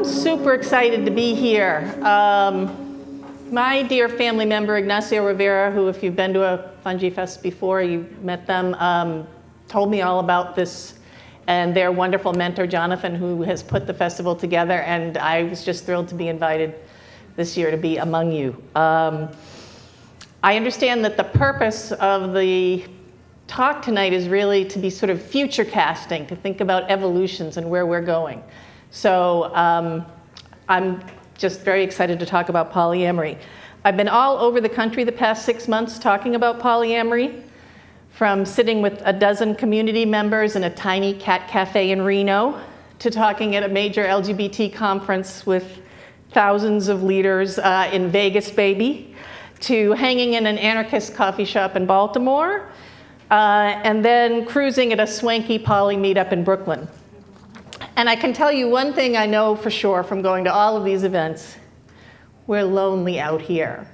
Super excited to be here. My dear family member, Ignacio Rivera, who if you've been to a Fungi Fest before, you've met them, told me all about this, and their wonderful mentor, Jonathan, who has put the festival together, and I was just thrilled to be invited this year to be among you. I understand that the purpose of the talk tonight is really to be sort of future casting, to think about evolutions and where we're going. So I'm just very excited to talk about polyamory. I've been all over the country the past 6 months talking about polyamory, from sitting with a dozen community members in a tiny cat cafe in Reno, to talking at a major LGBT conference with thousands of leaders in Vegas, baby, to hanging in an anarchist coffee shop in Baltimore, and then cruising at a swanky poly meetup in Brooklyn. And I can tell you one thing I know for sure from going to all of these events: we're lonely out here.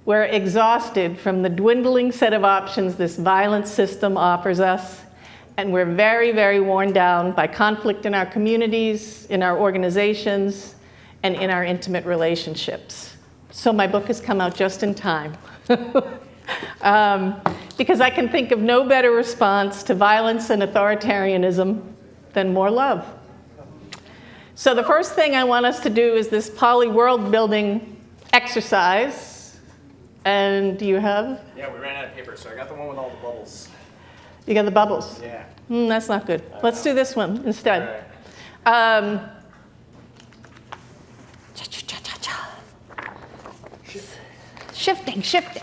We're exhausted from the dwindling set of options this violent system offers us, and we're very, very worn down by conflict in our communities, in our organizations, and in our intimate relationships. So my book has come out just in time. Because I can think of no better response to violence and authoritarianism than more love. So the first thing I want us to do is this poly world building exercise. And do you have? Yeah, we ran out of paper, so I got the one with all the bubbles. You got the bubbles? Yeah. That's not good. Let's do this one instead. Right. Shifting. Okay,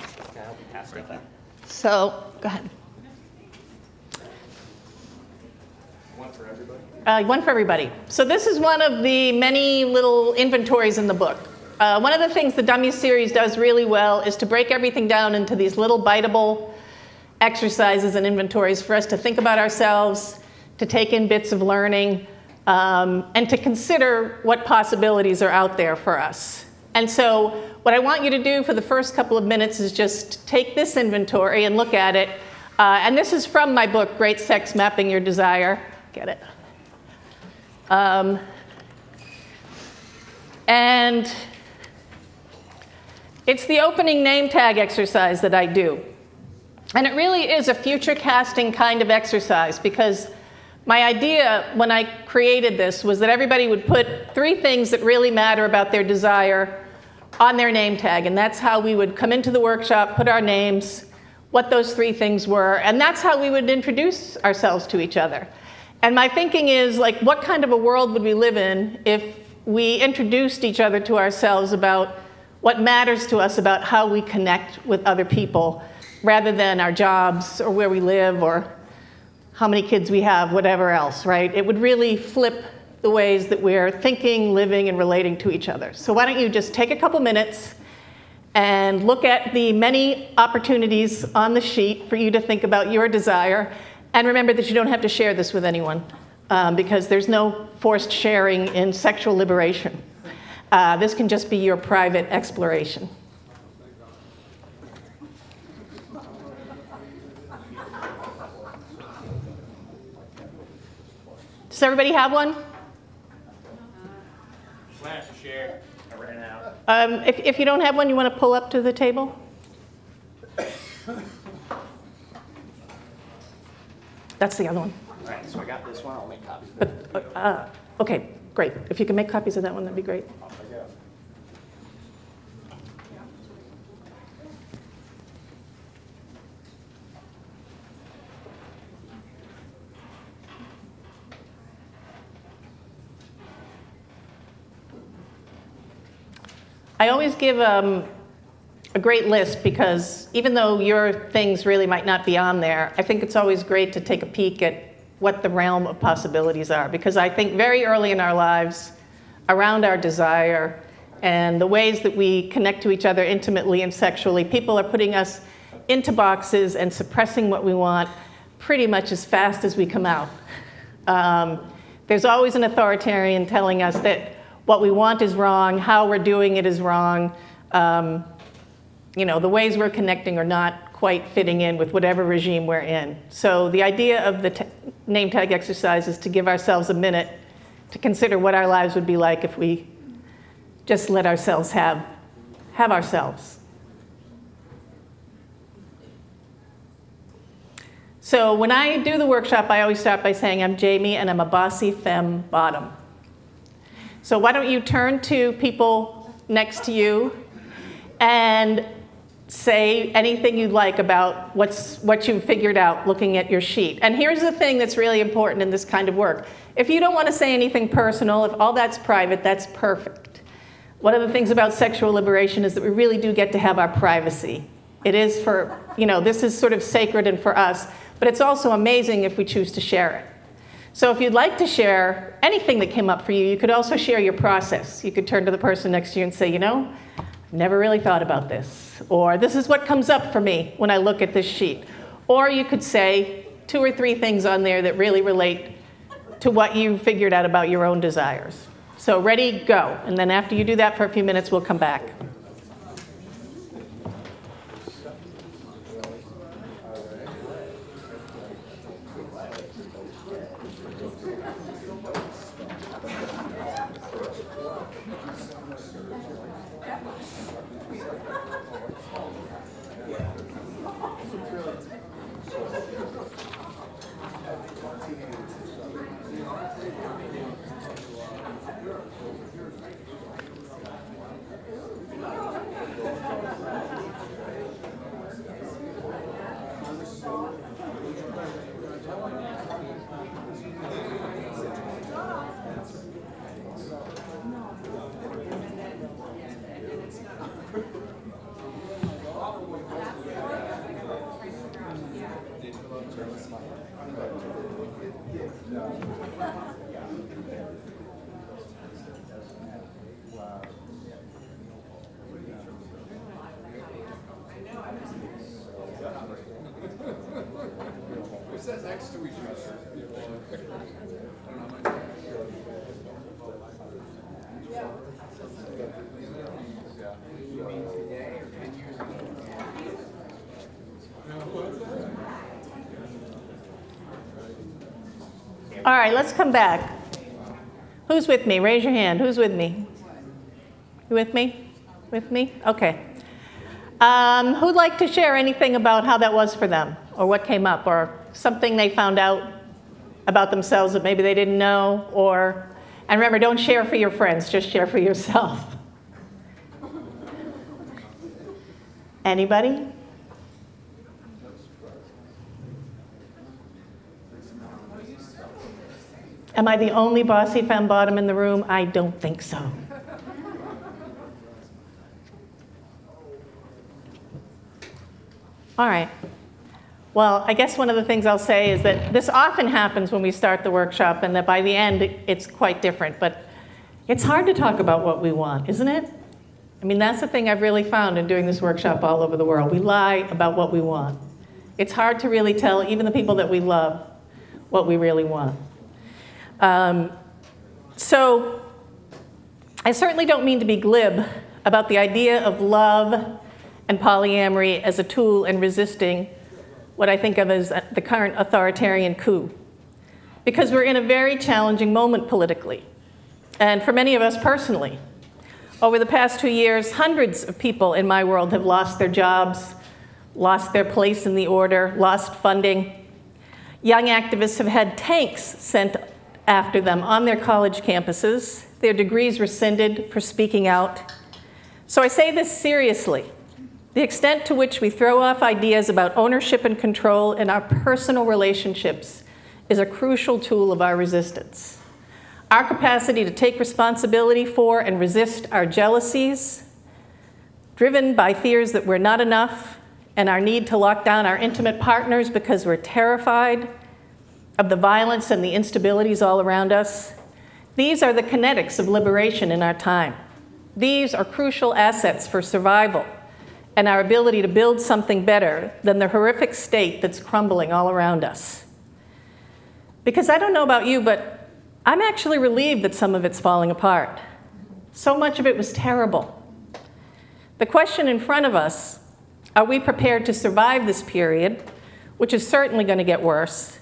I'll be past it then. So, go ahead. One for everybody? One for everybody. So this is one of the many little inventories in the book. One of the things the Dummies series does really well is to break everything down into these little biteable exercises and inventories for us to think about ourselves, to take in bits of learning, and to consider what possibilities are out there for us. And so what I want you to do for the first couple of minutes is just take this inventory and look at it. And this is from my book, Great Sex: Mapping Your Desire. Get it? And it's the opening name tag exercise that I do. And it really is a future casting kind of exercise, because my idea when I created this was that everybody would put 3 things that really matter about their desire on their name tag. And that's how we would come into the workshop, put our names, what those 3 things were, and that's how we would introduce ourselves to each other. And my thinking is, like, what kind of a world would we live in if we introduced each other to ourselves about what matters to us about how we connect with other people, rather than our jobs or where we live or how many kids we have, whatever else, right? It would really flip the ways that we're thinking, living, and relating to each other. So why don't you just take a couple minutes and look at the many opportunities on the sheet for you to think about your desire. And remember that you don't have to share this with anyone, because there's no forced sharing in sexual liberation. This can just be your private exploration. Does everybody have one? Plan to share. I ran out. If you don't have one, you want to pull up to the table? That's the other one. All right, so I got this one. I'll make copies of it. But, okay, great. If you can make copies of that one, that'd be great. Off I go. I always give a great list, because even though your things really might not be on there, I think it's always great to take a peek at what the realm of possibilities are. Because I think very early in our lives, around our desire and the ways that we connect to each other intimately and sexually, people are putting us into boxes and suppressing what we want pretty much as fast as we come out. There's always an authoritarian telling us that what we want is wrong, how we're doing it is wrong, the ways we're connecting are not quite fitting in with whatever regime we're in. So the idea of the name tag exercise is to give ourselves a minute to consider what our lives would be like if we just let ourselves have ourselves. So when I do the workshop, I always start by saying, I'm Jamie and I'm a bossy femme bottom. So why don't you turn to people next to you and say anything you'd like about what you've figured out looking at your sheet. And here's the thing that's really important in this kind of work. If you don't want to say anything personal, if all that's private, that's perfect. One of the things about sexual liberation is that we really do get to have our privacy. It is for, this is sort of sacred and for us, but it's also amazing if we choose to share it. So if you'd like to share anything that came up for you, you could also share your process. You could turn to the person next to you and say, I've never really thought about this. Or this is what comes up for me when I look at this sheet. Or you could say 2 or 3 things on there that really relate to what you figured out about your own desires. So ready, go. And then after you do that for a few minutes, we'll come back. All right, let's come back. Who's with me? Raise your hand. Who's with me? You with me? With me? Okay. Who'd like to share anything about how that was for them, or what came up, or something they found out about themselves that maybe they didn't know, and remember, don't share for your friends, just share for yourself. Anybody? Am I the only bossy femme bottom in the room? I don't think so. All right. Well, I guess one of the things I'll say is that this often happens when we start the workshop, and that by the end, it's quite different. But it's hard to talk about what we want, isn't it? I mean, that's the thing I've really found in doing this workshop all over the world. We lie about what we want. It's hard to really tell even the people that we love what we really want. So I certainly don't mean to be glib about the idea of love and polyamory as a tool in resisting what I think of as the current authoritarian coup. Because we're in a very challenging moment politically, and for many of us personally. Over the past 2 years, hundreds of people in my world have lost their jobs, lost their place in the order, lost funding. Young activists have had tanks sent after them on their college campuses, their degrees rescinded for speaking out. So I say this seriously. The extent to which we throw off ideas about ownership and control in our personal relationships is a crucial tool of our resistance. Our capacity to take responsibility for and resist our jealousies, driven by fears that we're not enough, and our need to lock down our intimate partners because we're terrified of the violence and the instabilities all around us. These are the kinetics of liberation in our time. These are crucial assets for survival and our ability to build something better than the horrific state that's crumbling all around us. Because I don't know about you, but I'm actually relieved that some of it's falling apart. So much of it was terrible. The question in front of us, are we prepared to survive this period, which is certainly going to get worse?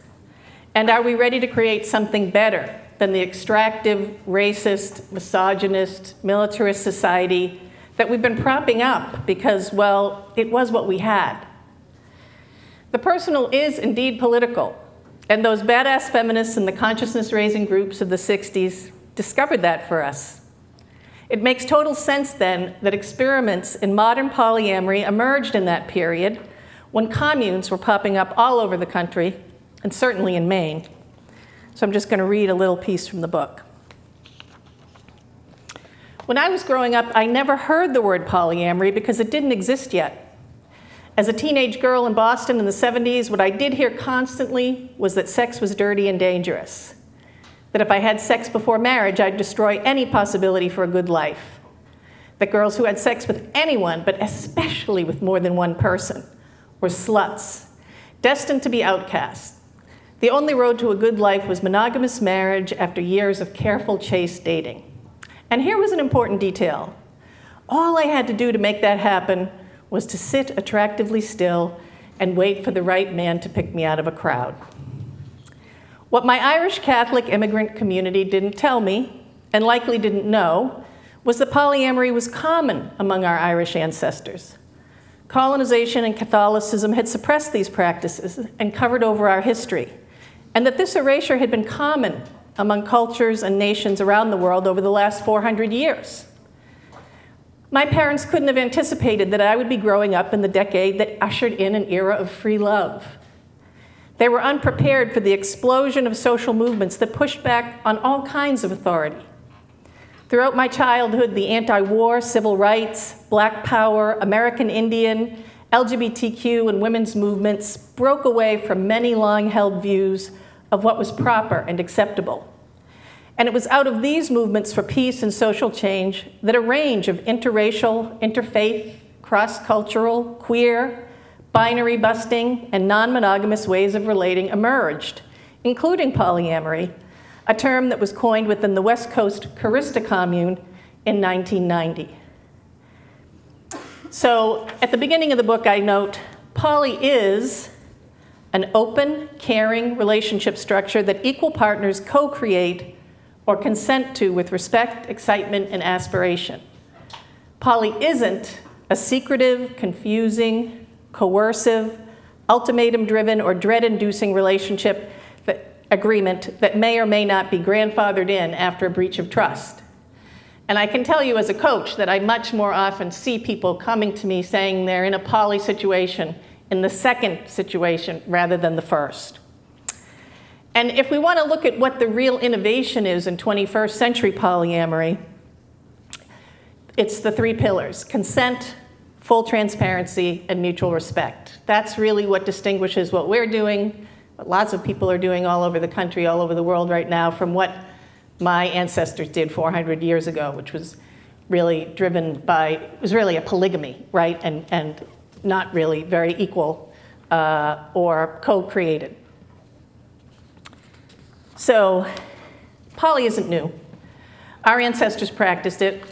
And are we ready to create something better than the extractive, racist, misogynist, militarist society that we've been propping up because, well, it was what we had? The personal is indeed political, and those badass feminists and the consciousness-raising groups of the 60s discovered that for us. It makes total sense then that experiments in modern polyamory emerged in that period when communes were popping up all over the country, and certainly in Maine. So I'm just going to read a little piece from the book. When I was growing up, I never heard the word polyamory because it didn't exist yet. As a teenage girl in Boston in the 70s, what I did hear constantly was that sex was dirty and dangerous. That if I had sex before marriage, I'd destroy any possibility for a good life. That girls who had sex with anyone, but especially with more than one person, were sluts, destined to be outcasts. The only road to a good life was monogamous marriage after years of careful, chaste dating. And here was an important detail. All I had to do to make that happen was to sit attractively still and wait for the right man to pick me out of a crowd. What my Irish Catholic immigrant community didn't tell me, and likely didn't know, was that polyamory was common among our Irish ancestors. Colonization and Catholicism had suppressed these practices and covered over our history, and that this erasure had been common among cultures and nations around the world over the last 400 years. My parents couldn't have anticipated that I would be growing up in the decade that ushered in an era of free love. They were unprepared for the explosion of social movements that pushed back on all kinds of authority. Throughout my childhood, the anti-war, civil rights, Black Power, American Indian, LGBTQ, and women's movements broke away from many long-held views of what was proper and acceptable. And it was out of these movements for peace and social change that a range of interracial, interfaith, cross-cultural, queer, binary busting, and non-monogamous ways of relating emerged, including polyamory, a term that was coined within the West Coast Carista Commune in 1990. So at the beginning of the book, I note, poly is an open, caring relationship structure that equal partners co-create or consent to with respect, excitement, and aspiration. Poly isn't a secretive, confusing, coercive, ultimatum-driven, or dread-inducing relationship agreement that may or may not be grandfathered in after a breach of trust. And I can tell you as a coach that I much more often see people coming to me saying they're in a poly situation in the second situation rather than the first. And if we want to look at what the real innovation is in 21st century polyamory, it's the three pillars: consent, full transparency, and mutual respect. That's really what distinguishes what we're doing, what lots of people are doing all over the country, all over the world right now, from what my ancestors did 400 years ago, which was really driven by, it was really a polygamy, right? And not really very equal or co-created. So poly isn't new. Our ancestors practiced it.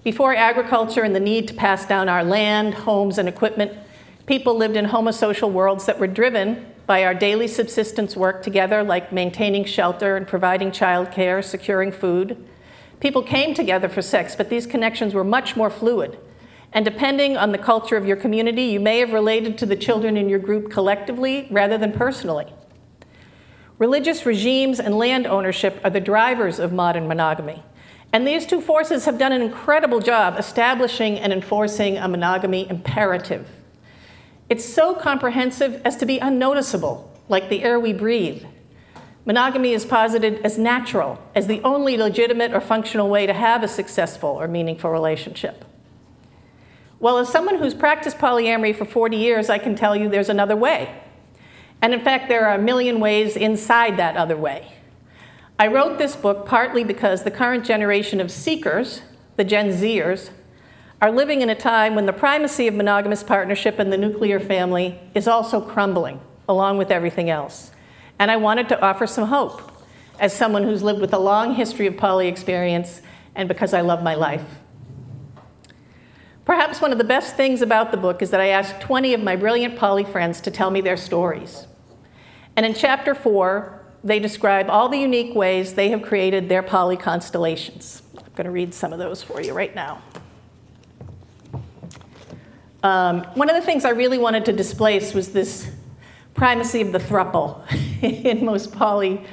Before agriculture and the need to pass down our land, homes, and equipment, people lived in homosocial worlds that were driven by our daily subsistence work together, like maintaining shelter and providing childcare, securing food. People came together for sex, but these connections were much more fluid. And depending on the culture of your community, you may have related to the children in your group collectively rather than personally. Religious regimes and land ownership are the drivers of modern monogamy. And these two forces have done an incredible job establishing and enforcing a monogamy imperative. It's so comprehensive as to be unnoticeable, like the air we breathe. Monogamy is posited as natural, as the only legitimate or functional way to have a successful or meaningful relationship. Well, as someone who's practiced polyamory for 40 years, I can tell you there's another way. And in fact, there are a million ways inside that other way. I wrote this book partly because the current generation of seekers, the Gen Zers, are living in a time when the primacy of monogamous partnership and the nuclear family is also crumbling, along with everything else. And I wanted to offer some hope as someone who's lived with a long history of poly experience and because I love my life. Perhaps one of the best things about the book is that I asked 20 of my brilliant poly friends to tell me their stories. And in chapter 4, they describe all the unique ways they have created their poly constellations. I'm going to read some of those for you right now. One of the things I really wanted to displace was this primacy of the throuple in most poly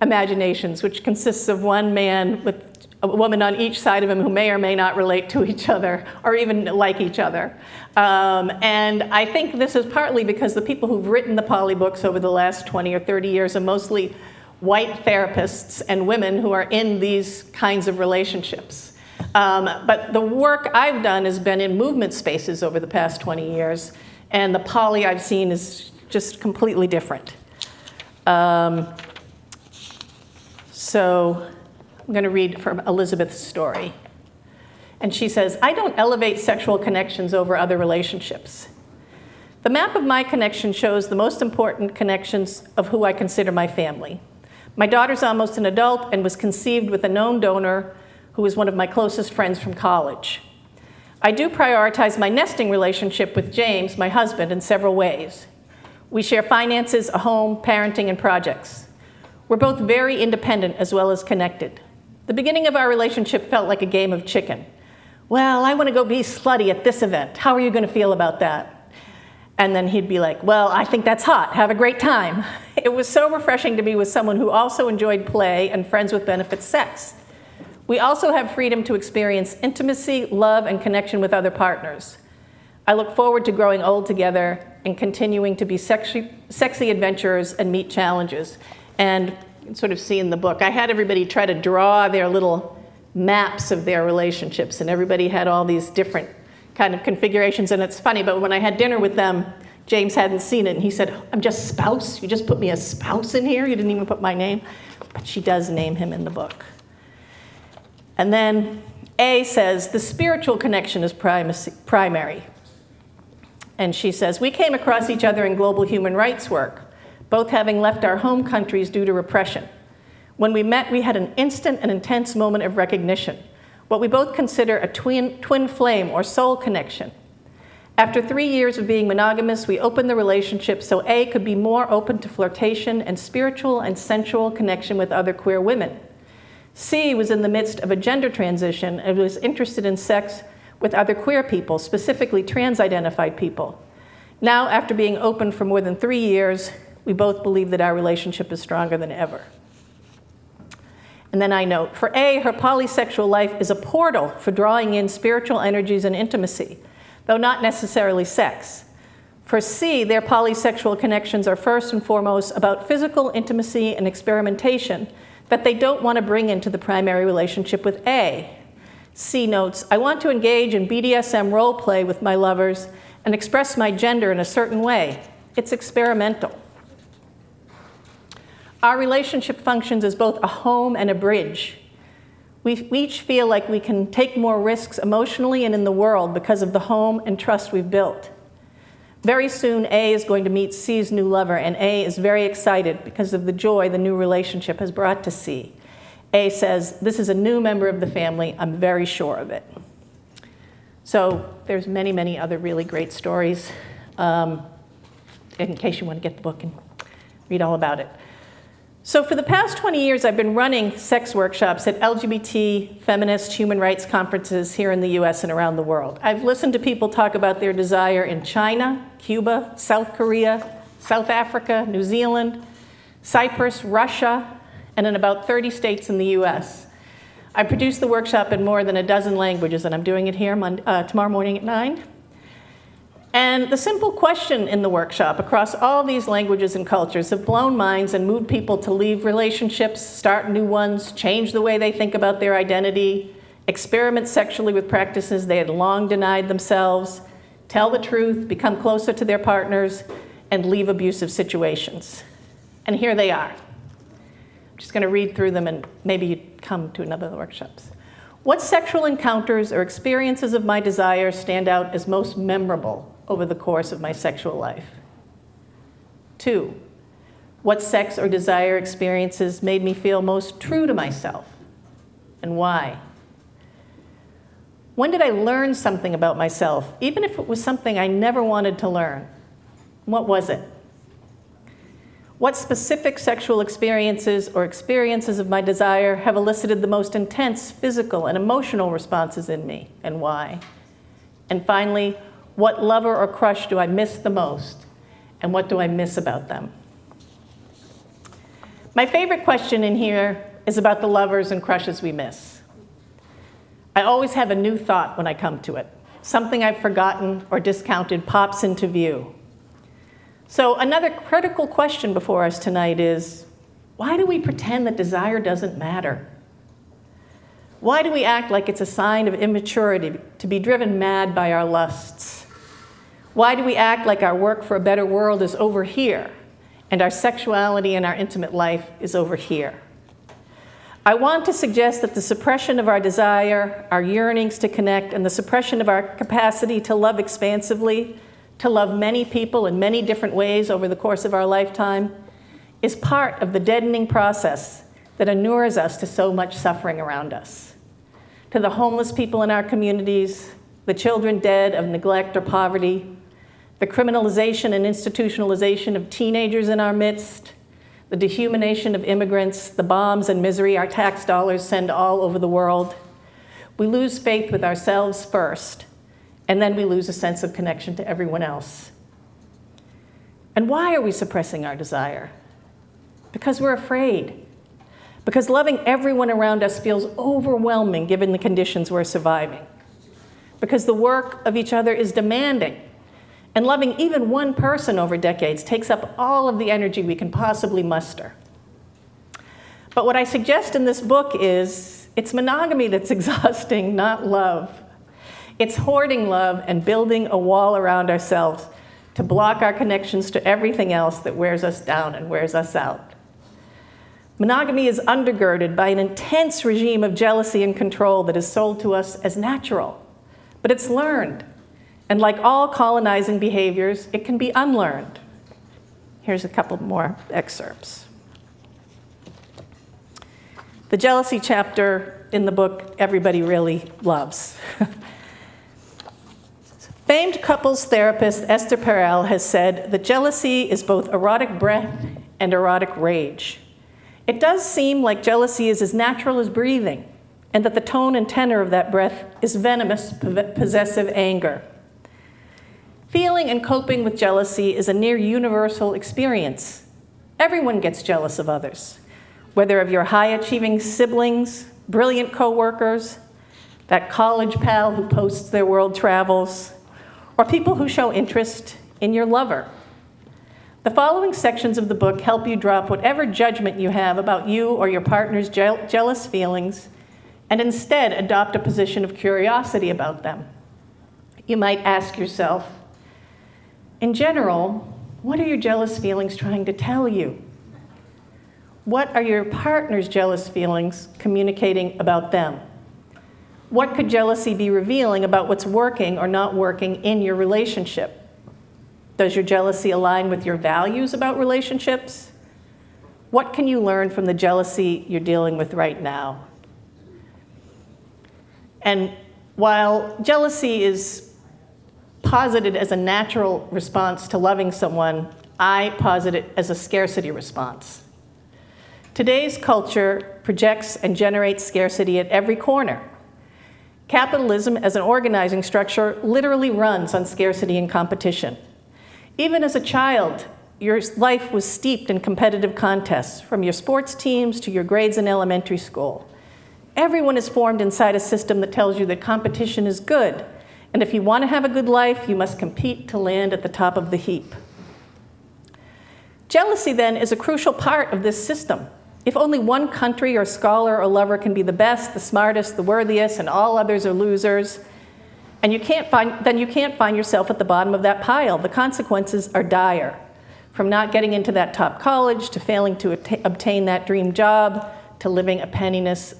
imaginations, which consists of one man with a woman on each side of him who may or may not relate to each other or even like each other. And I think this is partly because the people who've written the poly books over the last 20 or 30 years are mostly white therapists and women who are in these kinds of relationships. But the work I've done has been in movement spaces over the past 20 years, and the poly I've seen is just completely different. So I'm going to read from Elizabeth's story. And she says, I don't elevate sexual connections over other relationships. The map of my connection shows the most important connections of who I consider my family. My daughter's almost an adult and was conceived with a known donor who was one of my closest friends from college. I do prioritize my nesting relationship with James, my husband, in several ways. We share finances, a home, parenting, and projects. We're both very independent as well as connected. The beginning of our relationship felt like a game of chicken. Well, I want to go be slutty at this event. How are you going to feel about that? And then he'd be like, well, I think that's hot. Have a great time. It was so refreshing to be with someone who also enjoyed play and friends with benefits sex. We also have freedom to experience intimacy, love, and connection with other partners. I look forward to growing old together and continuing to be sexy adventurers and meet challenges. And you can sort of see in the book, I had everybody try to draw their little maps of their relationships, and everybody had all these different kind of configurations. And it's funny, but when I had dinner with them, James hadn't seen it, and he said, I'm just spouse? You just put me as spouse in here? You didn't even put my name? But she does name him in the book. And then A says, the spiritual connection is primary. And she says, we came across each other in global human rights work, both having left our home countries due to repression. When we met, we had an instant and intense moment of recognition, what we both consider a twin flame or soul connection. After 3 years of being monogamous, we opened the relationship so A could be more open to flirtation and spiritual and sensual connection with other queer women. C was in the midst of a gender transition and was interested in sex with other queer people, specifically trans-identified people. Now, after being open for more than 3 years, we both believe that our relationship is stronger than ever. And then I note, for A, her polysexual life is a portal for drawing in spiritual energies and intimacy, though not necessarily sex. For C, their polysexual connections are first and foremost about physical intimacy and experimentation that they don't want to bring into the primary relationship with A. C notes, I want to engage in BDSM role play with my lovers and express my gender in a certain way. It's experimental. Our relationship functions as both a home and a bridge. We each feel like we can take more risks emotionally and in the world because of the home and trust we've built. Very soon, A is going to meet C's new lover, and A is very excited because of the joy the new relationship has brought to C. A says, this is a new member of the family. I'm very sure of it. So there's many, many other really great stories, in case you want to get the book and read all about it. So for the past 20 years, I've been running sex workshops at LGBT, feminist, human rights conferences here in the US and around the world. I've listened to people talk about their desire in China, Cuba, South Korea, South Africa, New Zealand, Cyprus, Russia, and in about 30 states in the US. I produce the workshop in more than a dozen languages, and I'm doing it here tomorrow morning at 9. And the simple question in the workshop across all these languages and cultures have blown minds and moved people to leave relationships, start new ones, change the way they think about their identity, experiment sexually with practices they had long denied themselves, tell the truth, become closer to their partners, and leave abusive situations. And here they are. I'm just going to read through them, and maybe you'd come to another of the workshops. What sexual encounters or experiences of my desire stand out as most memorable over the course of my sexual life? 2, what sex or desire experiences made me feel most true to myself, and why? When did I learn something about myself, even if it was something I never wanted to learn? What was it? What specific sexual experiences or experiences of my desire have elicited the most intense physical and emotional responses in me, and why? And finally, what lover or crush do I miss the most, and what do I miss about them? My favorite question in here is about the lovers and crushes we miss. I always have a new thought when I come to it. Something I've forgotten or discounted pops into view. So another critical question before us tonight is, why do we pretend that desire doesn't matter? Why do we act like it's a sign of immaturity to be driven mad by our lusts? Why do we act like our work for a better world is over here, and our sexuality and our intimate life is over here? I want to suggest that the suppression of our desire, our yearnings to connect, and the suppression of our capacity to love expansively, to love many people in many different ways over the course of our lifetime, is part of the deadening process that inures us to so much suffering around us. To the homeless people in our communities, the children dead of neglect or poverty, the criminalization and institutionalization of teenagers in our midst, the dehumanization of immigrants, the bombs and misery our tax dollars send all over the world. We lose faith with ourselves first, and then we lose a sense of connection to everyone else. And why are we suppressing our desire? Because we're afraid. Because loving everyone around us feels overwhelming given the conditions we're surviving. Because the work of each other is demanding. And loving even one person over decades takes up all of the energy we can possibly muster. But what I suggest in this book is, it's monogamy that's exhausting, not love. It's hoarding love and building a wall around ourselves to block our connections to everything else that wears us down and wears us out. Monogamy is undergirded by an intense regime of jealousy and control that is sold to us as natural, but it's learned. And like all colonizing behaviors, it can be unlearned. Here's a couple more excerpts. The jealousy chapter in the book everybody really loves. Famed couples therapist Esther Perel has said that jealousy is both erotic breath and erotic rage. It does seem like jealousy is as natural as breathing, and that the tone and tenor of that breath is venomous, possessive anger. Feeling and coping with jealousy is a near universal experience. Everyone gets jealous of others, whether of your high-achieving siblings, brilliant coworkers, that college pal who posts their world travels, or people who show interest in your lover. The following sections of the book help you drop whatever judgment you have about you or your partner's jealous feelings and instead adopt a position of curiosity about them. You might ask yourself, in general, what are your jealous feelings trying to tell you? What are your partner's jealous feelings communicating about them? What could jealousy be revealing about what's working or not working in your relationship? Does your jealousy align with your values about relationships? What can you learn from the jealousy you're dealing with right now? And while jealousy is posited as a natural response to loving someone, I posit it as a scarcity response. Today's culture projects and generates scarcity at every corner. Capitalism as an organizing structure literally runs on scarcity and competition. Even as a child, your life was steeped in competitive contests, from your sports teams to your grades in elementary school. Everyone is formed inside a system that tells you that competition is good, and if you want to have a good life, you must compete to land at the top of the heap. Jealousy, then, is a crucial part of this system. If only one country or scholar or lover can be the best, the smartest, the worthiest, and all others are losers, and you can't find yourself at the bottom of that pile. The consequences are dire, from not getting into that top college, to failing to obtain that dream job, to living a penniless,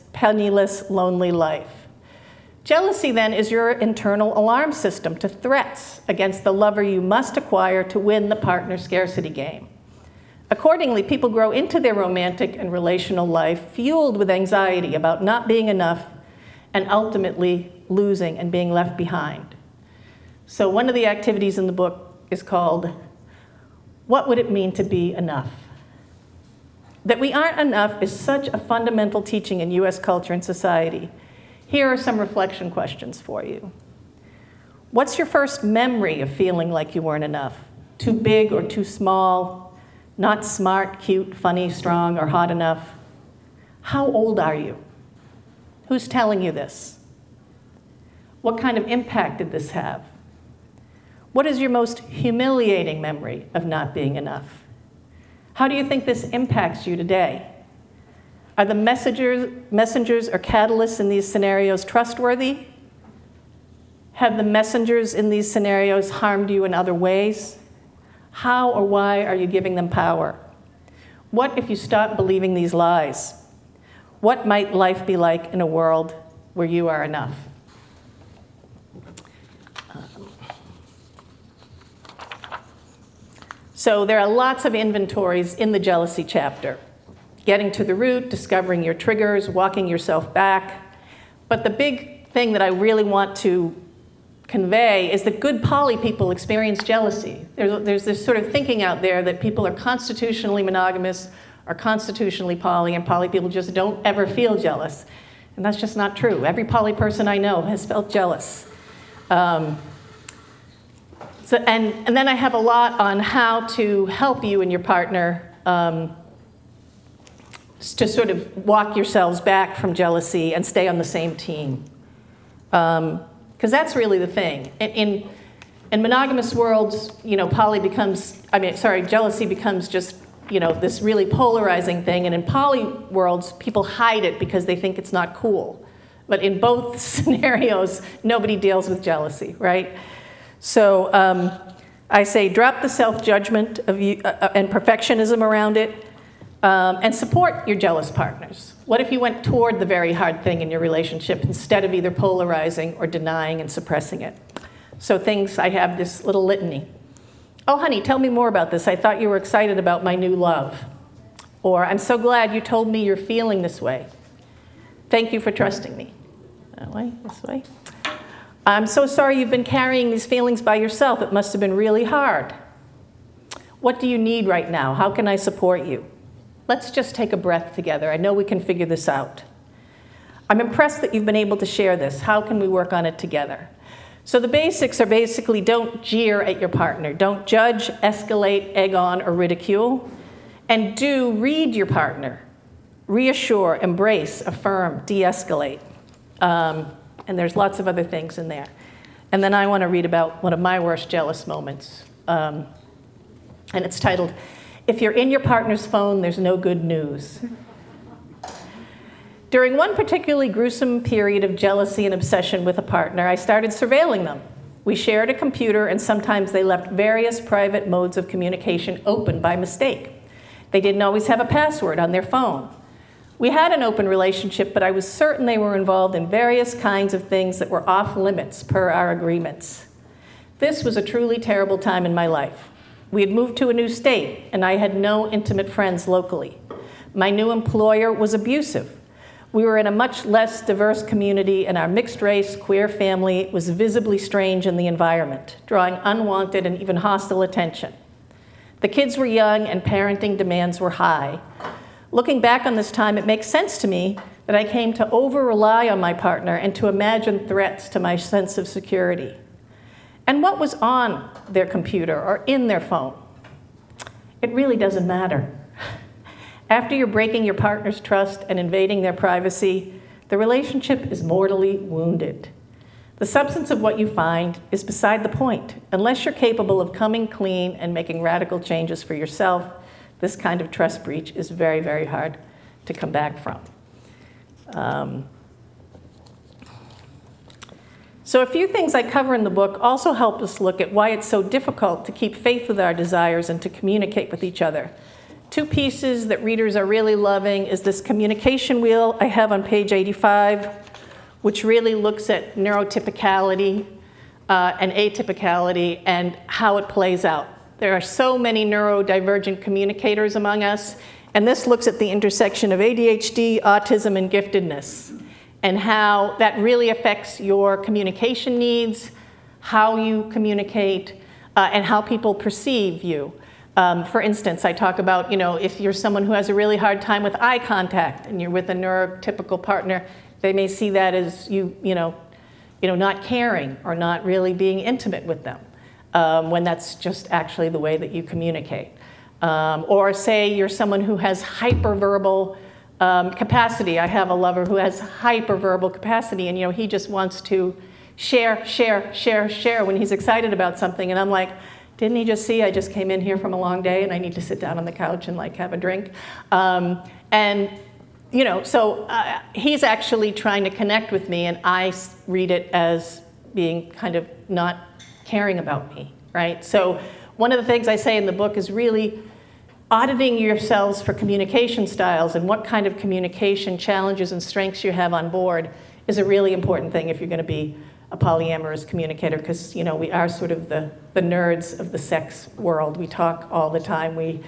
lonely life. Jealousy, then, is your internal alarm system to threats against the lover you must acquire to win the partner scarcity game. Accordingly, people grow into their romantic and relational life fueled with anxiety about not being enough and ultimately losing, and being left behind. So one of the activities in the book is called, What Would It Mean to Be Enough? That we aren't enough is such a fundamental teaching in US culture and society. Here are some reflection questions for you. What's your first memory of feeling like you weren't enough? Too big or too small? Not smart, cute, funny, strong, or hot enough? How old are you? Who's telling you this? What kind of impact did this have? What is your most humiliating memory of not being enough? How do you think this impacts you today? Are the messengers or catalysts in these scenarios trustworthy? Have the messengers in these scenarios harmed you in other ways? How or why are you giving them power? What if you stop believing these lies? What might life be like in a world where you are enough? So there are lots of inventories in the jealousy chapter. Getting to the root, discovering your triggers, walking yourself back. But the big thing that I really want to convey is that good poly people experience jealousy. There's this sort of thinking out there that people are constitutionally monogamous or constitutionally poly, and poly people just don't ever feel jealous. And that's just not true. Every poly person I know has felt jealous. And then I have a lot on how to help you and your partner to sort of walk yourselves back from jealousy and stay on the same team. Because that's really the thing. In monogamous worlds, jealousy becomes just, this really polarizing thing. And in poly worlds, people hide it because they think it's not cool. But in both scenarios, nobody deals with jealousy, right? So I say drop the self-judgment of you, and perfectionism around it, and support your jealous partners. What if you went toward the very hard thing in your relationship instead of either polarizing or denying and suppressing it? So I have this little litany. Oh, honey, tell me more about this. I thought you were excited about my new love. Or, I'm so glad you told me you're feeling this way. Thank you for trusting me. That way, this way. I'm so sorry you've been carrying these feelings by yourself. It must have been really hard. What do you need right now? How can I support you? Let's just take a breath together. I know we can figure this out. I'm impressed that you've been able to share this. How can we work on it together? So the basics are basically don't jeer at your partner. Don't judge, escalate, egg on, or ridicule. And do read your partner. Reassure, embrace, affirm, de-escalate. And there's lots of other things in there. And then I want to read about one of my worst jealous moments. And it's titled, If You're in Your Partner's Phone, There's No Good News. During one particularly gruesome period of jealousy and obsession with a partner, I started surveilling them. We shared a computer, and sometimes they left various private modes of communication open by mistake. They didn't always have a password on their phone. We had an open relationship, but I was certain they were involved in various kinds of things that were off limits per our agreements. This was a truly terrible time in my life. We had moved to a new state, and I had no intimate friends locally. My new employer was abusive. We were in a much less diverse community, and our mixed-race, queer family was visibly strange in the environment, drawing unwanted and even hostile attention. The kids were young, and parenting demands were high. Looking back on this time, it makes sense to me that I came to over-rely on my partner and to imagine threats to my sense of security. And what was on their computer or in their phone? It really doesn't matter. After you're breaking your partner's trust and invading their privacy, the relationship is mortally wounded. The substance of what you find is beside the point. Unless you're capable of coming clean and making radical changes for yourself, this kind of trust breach is very, very hard to come back from. So a few things I cover in the book also help us look at why it's so difficult to keep faith with our desires and to communicate with each other. Two pieces that readers are really loving is this communication wheel I have on page 85, which really looks at neurotypicality and atypicality and how it plays out. There are so many neurodivergent communicators among us, and this looks at the intersection of ADHD, autism, and giftedness. and how that really affects your communication needs, how you communicate, and how people perceive you. For instance, I talk about, if you're someone who has a really hard time with eye contact and you're with a neurotypical partner, they may see that as you not caring or not really being intimate with them, when that's just actually the way that you communicate. Or say you're someone who has hyperverbal capacity. I have a lover who has hyperverbal capacity, and he just wants to share when he's excited about something, and I'm like, didn't he just see I just came in here from a long day and I need to sit down on the couch and have a drink? So he's actually trying to connect with me, and I read it as being kind of not caring about me, right? So one of the things I say in the book is really auditing yourselves for communication styles and what kind of communication challenges and strengths you have on board is a really important thing if you're going to be a polyamorous communicator, because we are sort of the nerds of the sex world. We talk all the time. We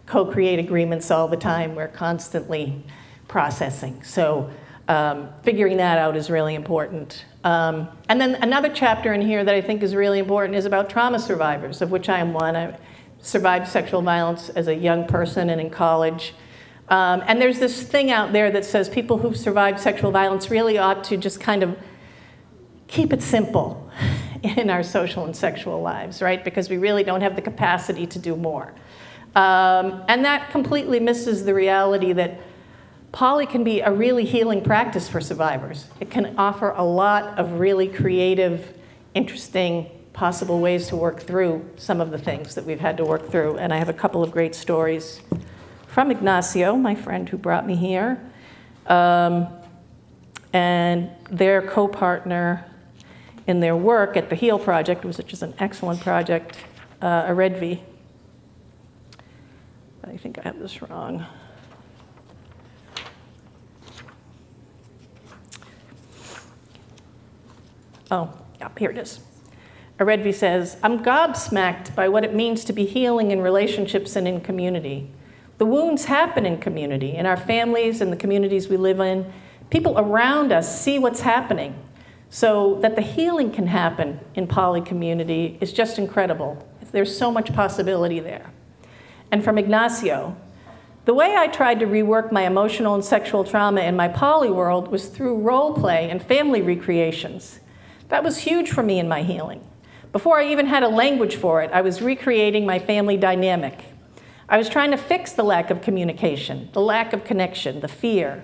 co-create agreements all the time. We're constantly processing. So figuring that out is really important. And then another chapter in here that I think is really important is about trauma survivors, of which I am one. I survived sexual violence as a young person and in college. And there's this thing out there that says people who've survived sexual violence really ought to just kind of keep it simple in our social and sexual lives, right? Because we really don't have the capacity to do more. And that completely misses the reality that poly can be a really healing practice for survivors. It can offer a lot of really creative, interesting, possible ways to work through some of the things that we've had to work through. And I have a couple of great stories from Ignacio, my friend who brought me here, and their co-partner in their work at the HEAL project, which is an excellent project, Aredvi. But I think I have this wrong. Oh, yeah, here it is. Aredvi says, I'm gobsmacked by what it means to be healing in relationships and in community. The wounds happen in community, in our families and the communities we live in. People around us see what's happening. So that the healing can happen in poly community is just incredible. There's so much possibility there. And from Ignacio, the way I tried to rework my emotional and sexual trauma in my poly world was through role play and family recreations. That was huge for me in my healing. Before I even had a language for it, I was recreating my family dynamic. I was trying to fix the lack of communication, the lack of connection, the fear.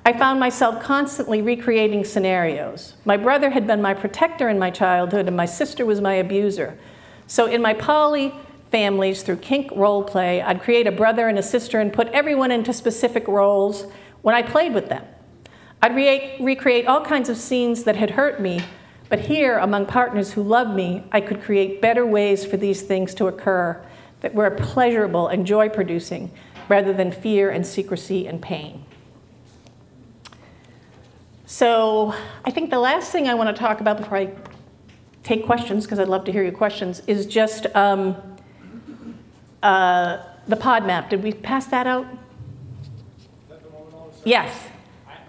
I found myself constantly recreating scenarios. My brother had been my protector in my childhood, and my sister was my abuser. So in my poly families, through kink role play, I'd create a brother and a sister and put everyone into specific roles when I played with them. I'd recreate all kinds of scenes that had hurt me, but here, among partners who loved me, I could create better ways for these things to occur that were pleasurable and joy-producing, rather than fear and secrecy and pain. So I think the last thing I want to talk about before I take questions, because I'd love to hear your questions, is just the pod map. Did we pass that out? Yes.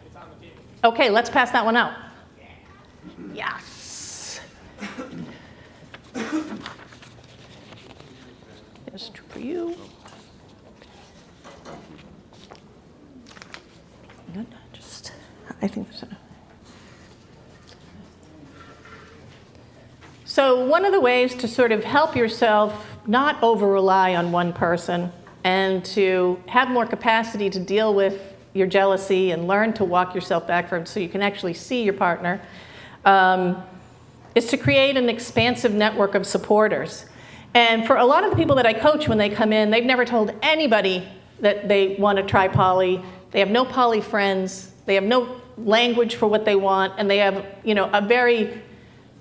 It's on the table. Okay, let's pass that one out. Yes. There's two for you. Good. I think there's enough. So one of the ways to sort of help yourself not over-rely on one person and to have more capacity to deal with your jealousy and learn to walk yourself back from so you can actually see your partner is to create an expansive network of supporters. And for a lot of the people that I coach when they come in, they've never told anybody that they want to try poly. They have no poly friends. They have no language for what they want, and they have, a very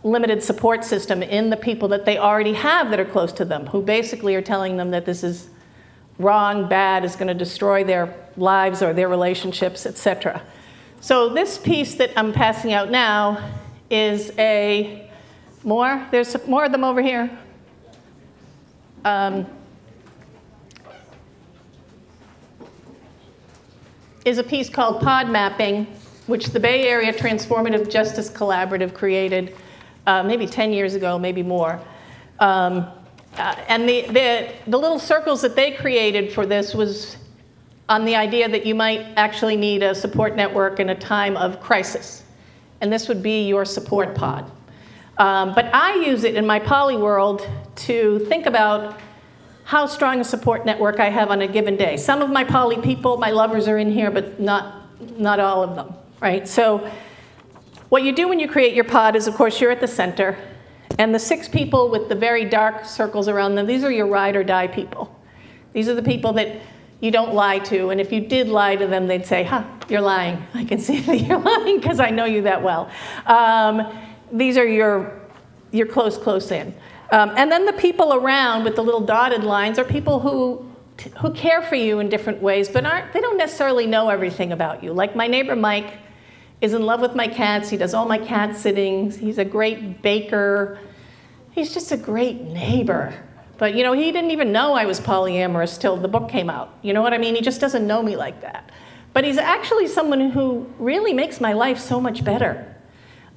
limited support system in the people that they already have that are close to them, who basically are telling them that this is wrong, bad, is going to destroy their lives or their relationships, etc. So this piece that I'm passing out now is there's more of them over here. Is a piece called Pod Mapping, which the Bay Area Transformative Justice Collaborative created maybe 10 years ago, maybe more. And the little circles that they created for this was on the idea that you might actually need a support network in a time of crisis. And this would be your support pod. But I use it in my poly world to think about how strong a support network I have on a given day. Some of my poly people, my lovers, are in here, but not all of them, right? So what you do when you create your pod is, of course, you're at the center. And the 6 people with the very dark circles around them, these are your ride or die people. These are the people that you don't lie to. And if you did lie to them, they'd say, you're lying. I can see that you're lying because I know you that well. These are your close in. And then the people around with the little dotted lines are people who care for you in different ways, but they don't necessarily know everything about you. Like my neighbor Mike is in love with my cats. He does all my cat sittings. He's a great baker. He's just a great neighbor. But he didn't even know I was polyamorous till the book came out. You know what I mean? He just doesn't know me like that. But he's actually someone who really makes my life so much better.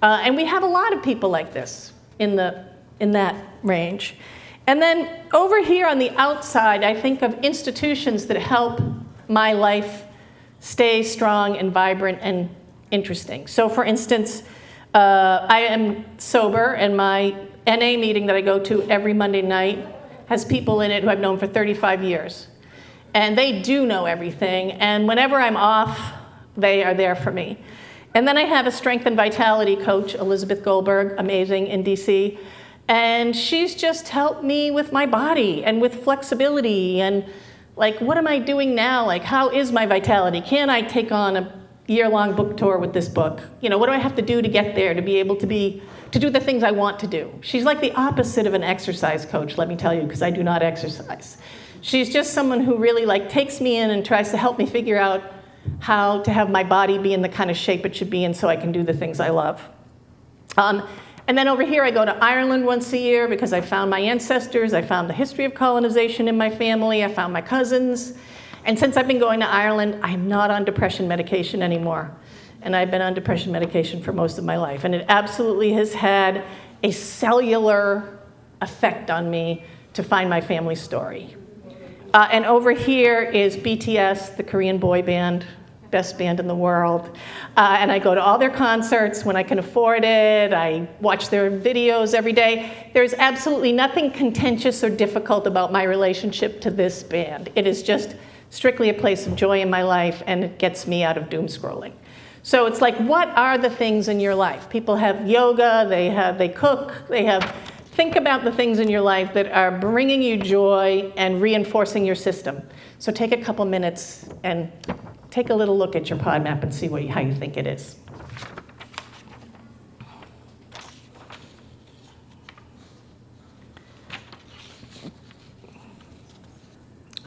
And we have a lot of people like this in that range. And then over here on the outside, I think of institutions that help my life stay strong and vibrant and interesting. So for instance, I am sober, and my NA meeting that I go to every Monday night has people in it who I've known for 35 years. And they do know everything, and whenever I'm off, they are there for me. And then I have a strength and vitality coach, Elizabeth Goldberg, amazing, in DC. And she's just helped me with my body and with flexibility and like, what am I doing now? Like, how is my vitality? Can I take on a year-long book tour with this book? What do I have to do to get there to be able to do the things I want to do? She's like the opposite of an exercise coach, let me tell you, because I do not exercise. She's just someone who really takes me in and tries to help me figure out how to have my body be in the kind of shape it should be in so I can do the things I love. And then over here, I go to Ireland once a year because I found my ancestors, I found the history of colonization in my family, I found my cousins. And since I've been going to Ireland, I'm not on depression medication anymore. And I've been on depression medication for most of my life. And it absolutely has had a cellular effect on me to find my family story. And over here is BTS, the Korean boy band, best band in the world. And I go to all their concerts when I can afford it. I watch their videos every day. There's absolutely nothing contentious or difficult about my relationship to this band. It is just strictly a place of joy in my life, and it gets me out of doom scrolling. So it's like, what are the things in your life? People have yoga, they cook, think about the things in your life that are bringing you joy and reinforcing your system. So take a couple minutes and take a little look at your pod map and see how you think it is.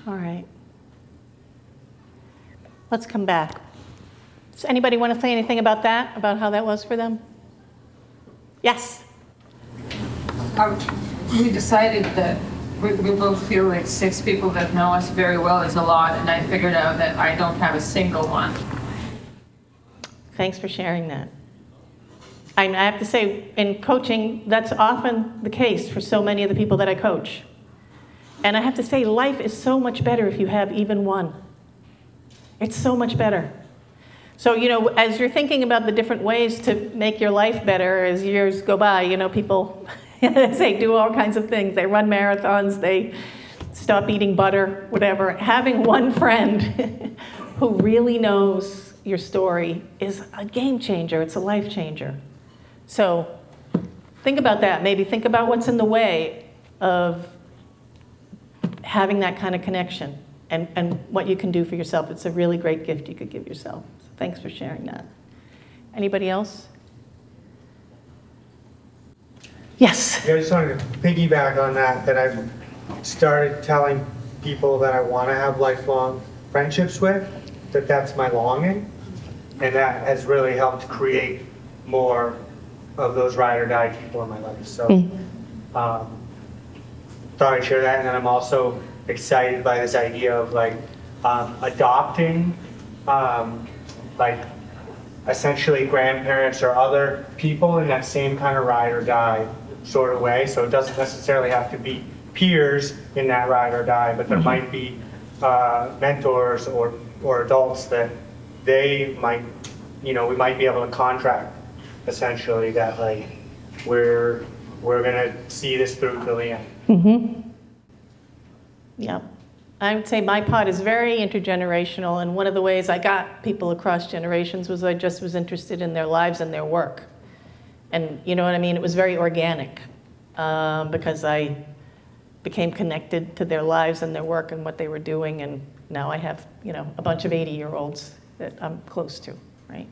All right. Let's come back. Does anybody want to say anything about that, about how that was for them? Yes? We decided that we both feel like 6 people that know us very well is a lot, and I figured out that I don't have a single one. Thanks for sharing that. I have to say, in coaching, that's often the case for so many of the people that I coach. And I have to say, life is so much better if you have even one. It's so much better. So, as you're thinking about the different ways to make your life better as years go by, people say do all kinds of things. They run marathons, they stop eating butter, whatever. Having one friend who really knows your story is a game changer. It's a life changer. So think about that. Maybe think about what's in the way of having that kind of connection and what you can do for yourself. It's a really great gift you could give yourself. So thanks for sharing that. Anybody else? Yes. Yeah, I just wanted to piggyback on that I've started telling people that I want to have lifelong friendships with, that's my longing, and that has really helped create more of those ride or die people in my life. So thought I'd share that, and then I'm also excited by this idea of adopting essentially grandparents or other people in that same kind of ride or die sort of way. So it doesn't necessarily have to be peers in that ride or die, but there might be mentors or adults that they might, we might be able to contract essentially that like we're gonna see this through to the end. Yeah. I would say my pod is very intergenerational, and one of the ways I got people across generations was I just was interested in their lives and their work. And you know what I mean? It was very organic because I became connected to their lives and their work and what they were doing, and now I have, a bunch of 80-year-olds that I'm close to, right?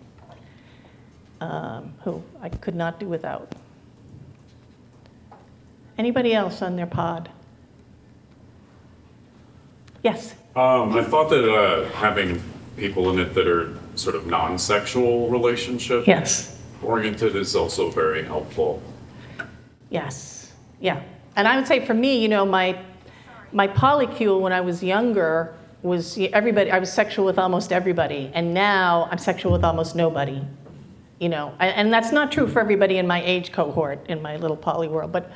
Who I could not do without. Anybody else on their pod? Yes. I thought that having people in it that are sort of non-sexual relationship Yes. oriented is also very helpful. Yes. Yeah. And I would say for me, my polycule when I was younger was everybody. I was sexual with almost everybody, and now I'm sexual with almost nobody. And that's not true for everybody in my age cohort in my little poly world, but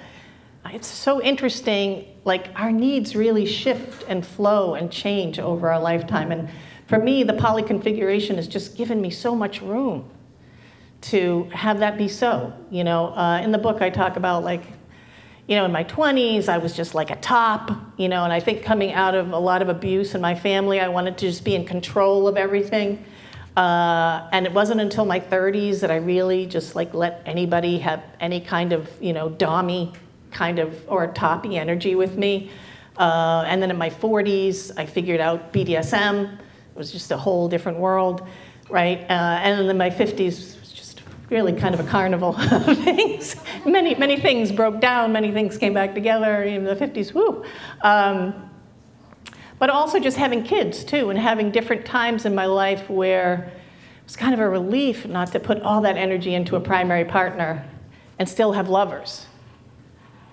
it's so interesting, like our needs really shift and flow and change over our lifetime. And for me, the poly configuration has just given me so much room to have that be so. In the book I talk about in my 20s, I was just like a top, and I think coming out of a lot of abuse in my family, I wanted to just be in control of everything. And it wasn't until my 30s that I really just let anybody have any kind of, dommy kind of or toppy energy with me. And then in my 40s, I figured out BDSM. It was just a whole different world, right? And then in my 50s, it was just really kind of a carnival of things. Many things broke down, many things came back together in the 50s, woo. But also just having kids too, and having different times in my life where it was kind of a relief not to put all that energy into a primary partner and still have lovers.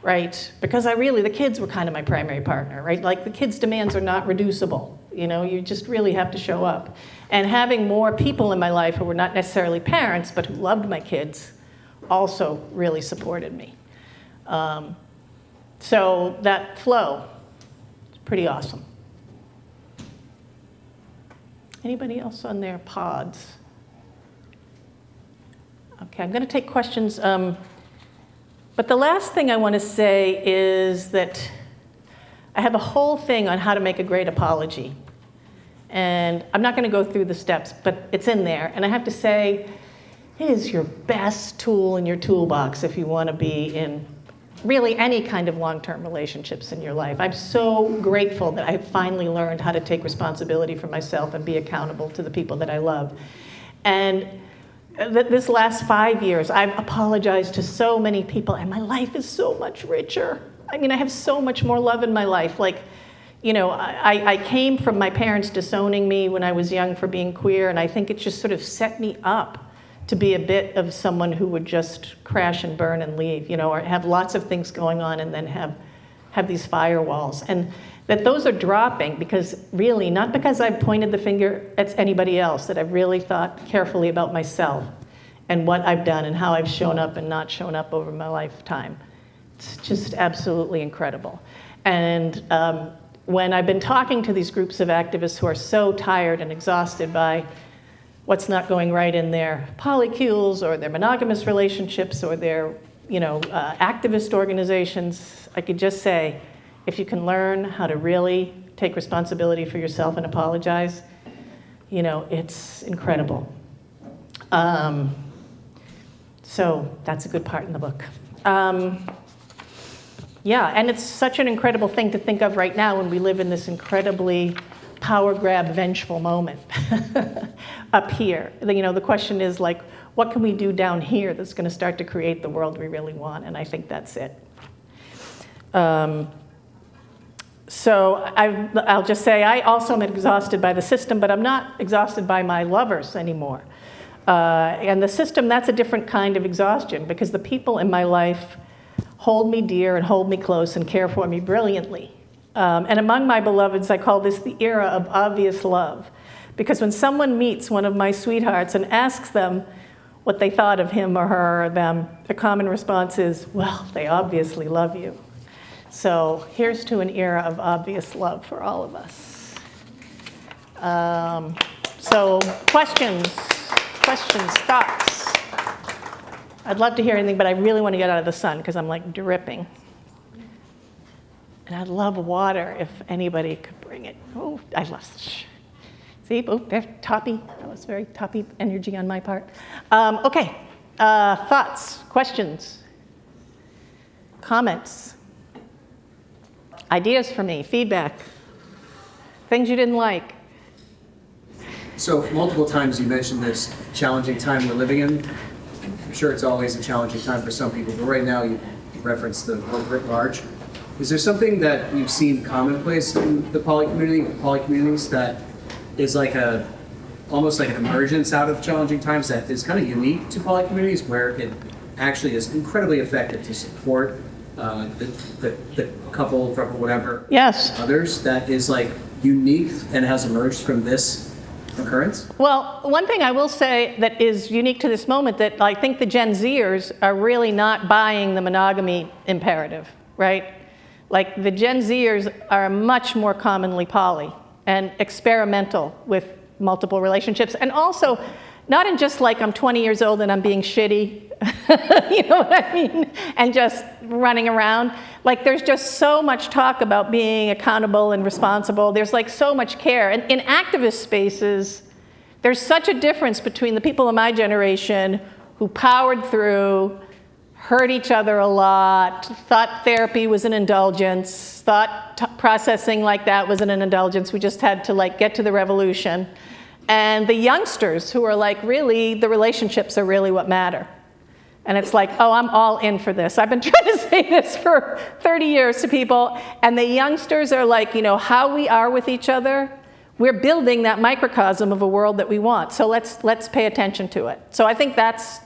Right? Because the kids were kind of my primary partner, right? Like the kids' demands are not reducible. You just really have to show up. And having more people in my life who were not necessarily parents, but who loved my kids, also really supported me. So that flow is pretty awesome. Anybody else on their pods? Okay, I'm going to take questions. But the last thing I want to say is that I have a whole thing on how to make a great apology. And I'm not going to go through the steps, but it's in there. And I have to say, it is your best tool in your toolbox if you want to be in really any kind of long-term relationships in your life. I'm so grateful that I finally learned how to take responsibility for myself and be accountable to the people that I love. And this last 5 years, I've apologized to so many people, and my life is so much richer. I mean, I have so much more love in my life. I came from my parents disowning me when I was young for being queer, and I think it just sort of set me up to be a bit of someone who would just crash and burn and leave, or have lots of things going on and then have these firewalls. And that those are dropping because really, not because I've pointed the finger at anybody else, that I've really thought carefully about myself and what I've done and how I've shown up and not shown up over my lifetime. It's just absolutely incredible. And when I've been talking to these groups of activists who are so tired and exhausted by what's not going right in their polycules or their monogamous relationships or their activist organizations, I could just say, if you can learn how to really take responsibility for yourself and apologize, it's incredible. So that's a good part in the book. Yeah, and it's such an incredible thing to think of right now when we live in this incredibly power grab, vengeful moment up here. The question is what can we do down here that's going to start to create the world we really want? And I think that's it. So I'll just say I also am exhausted by the system, but I'm not exhausted by my lovers anymore. And the system, that's a different kind of exhaustion because the people in my life hold me dear and hold me close and care for me brilliantly. And among my beloveds, I call this the era of obvious love Because when someone meets one of my sweethearts and asks them what they thought of him or her or them, the common response is, well, they obviously love you. So here's to an era of obvious love for all of us. So questions, thoughts? I'd love to hear anything, but I really want to get out of the sun because I'm like dripping. And I'd love water if anybody could bring it. Oh, I lost. See, oh, there's toppy. That was very toppy energy on my part. Okay, thoughts, questions, comments, ideas for me, feedback, things you didn't like. So multiple times you mentioned this challenging time we're living in. I'm sure it's always a challenging time for some people, but right now you referenced the world writ large. Is there something that you've seen commonplace in the poly communities that is like almost like an emergence out of challenging times that is kind of unique to poly communities, where it actually is incredibly effective to support the couple, whatever, Yes. others, that is like unique and has emerged from this occurrence? Well, one thing I will say that is unique to this moment, that I think the Gen Zers are really not buying the monogamy imperative, right? Like the Gen Zers are much more commonly poly and experimental with multiple relationships. And also, not in just like I'm 20 years old and I'm being shitty, you know what I mean? And just running around. Like there's just so much talk about being accountable and responsible. There's like so much care. And in activist spaces, there's such a difference between the people of my generation who powered through, hurt each other a lot, thought therapy was an indulgence, thought processing like that was an indulgence. We just had to like get to the revolution. And the youngsters who are like, really, the relationships are really what matter. And it's like, oh, I'm all in for this. I've been trying to say this for 30 years to people. And the youngsters are like, you know, how we are with each other, we're building that microcosm of a world that we want. So let's pay attention to it. So I think that's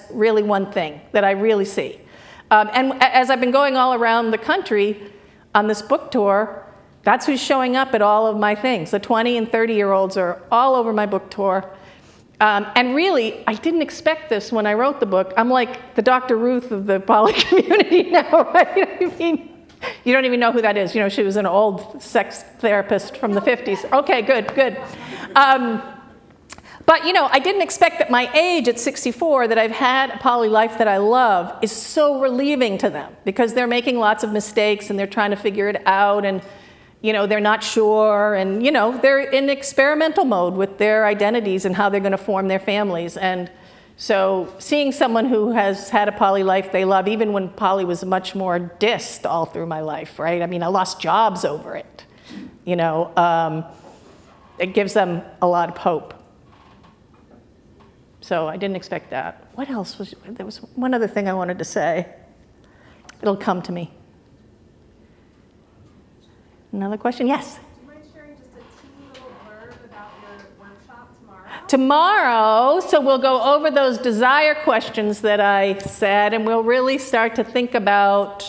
really one thing that I really see. And as I've been going all around the country on this book tour, that's who's showing up at all of my things. The 20 and 30-year-olds are all over my book tour. And really, I didn't expect this when I wrote the book. I'm like the Dr. Ruth of the poly community now, right? I mean, you don't even know who that is. You know, she was an old sex therapist from the 50s. Okay, good. But, you know, I didn't expect that my age at 64, that I've had a poly life that I love, is so relieving to them because they're making lots of mistakes and they're trying to figure it out, and, you know, they're not sure, and, you know, they're in experimental mode with their identities and how they're going to form their families. And so seeing someone who has had a poly life they love, even when poly was much more dissed all through my life, right? I mean, I lost jobs over it, you know. It gives them a lot of hope. So I didn't expect that. What else was, there was one other thing I wanted to say. It'll come to me. Another question? Yes? Do you mind sharing just a teeny little blurb about your workshop tomorrow? Tomorrow, so we'll go over those desire questions that I said, and we'll really start to think about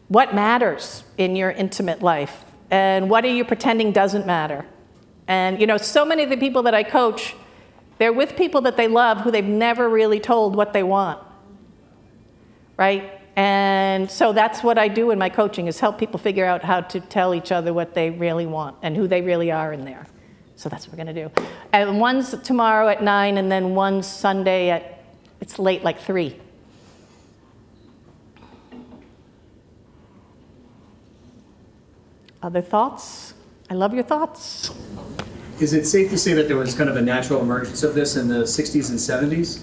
what matters in your intimate life and what are you pretending doesn't matter. And, you know, so many of the people that I coach, they're with people that they love who they've never really told what they want, right? And so that's what I do in my coaching, is help people figure out how to tell each other what they really want and who they really are in there. So that's what we're gonna do. And one's tomorrow at 9, and then one's Sunday at, it's late, like 3. Other thoughts? I love your thoughts. Is it safe to say that there was kind of a natural emergence of this in the 60s and 70s?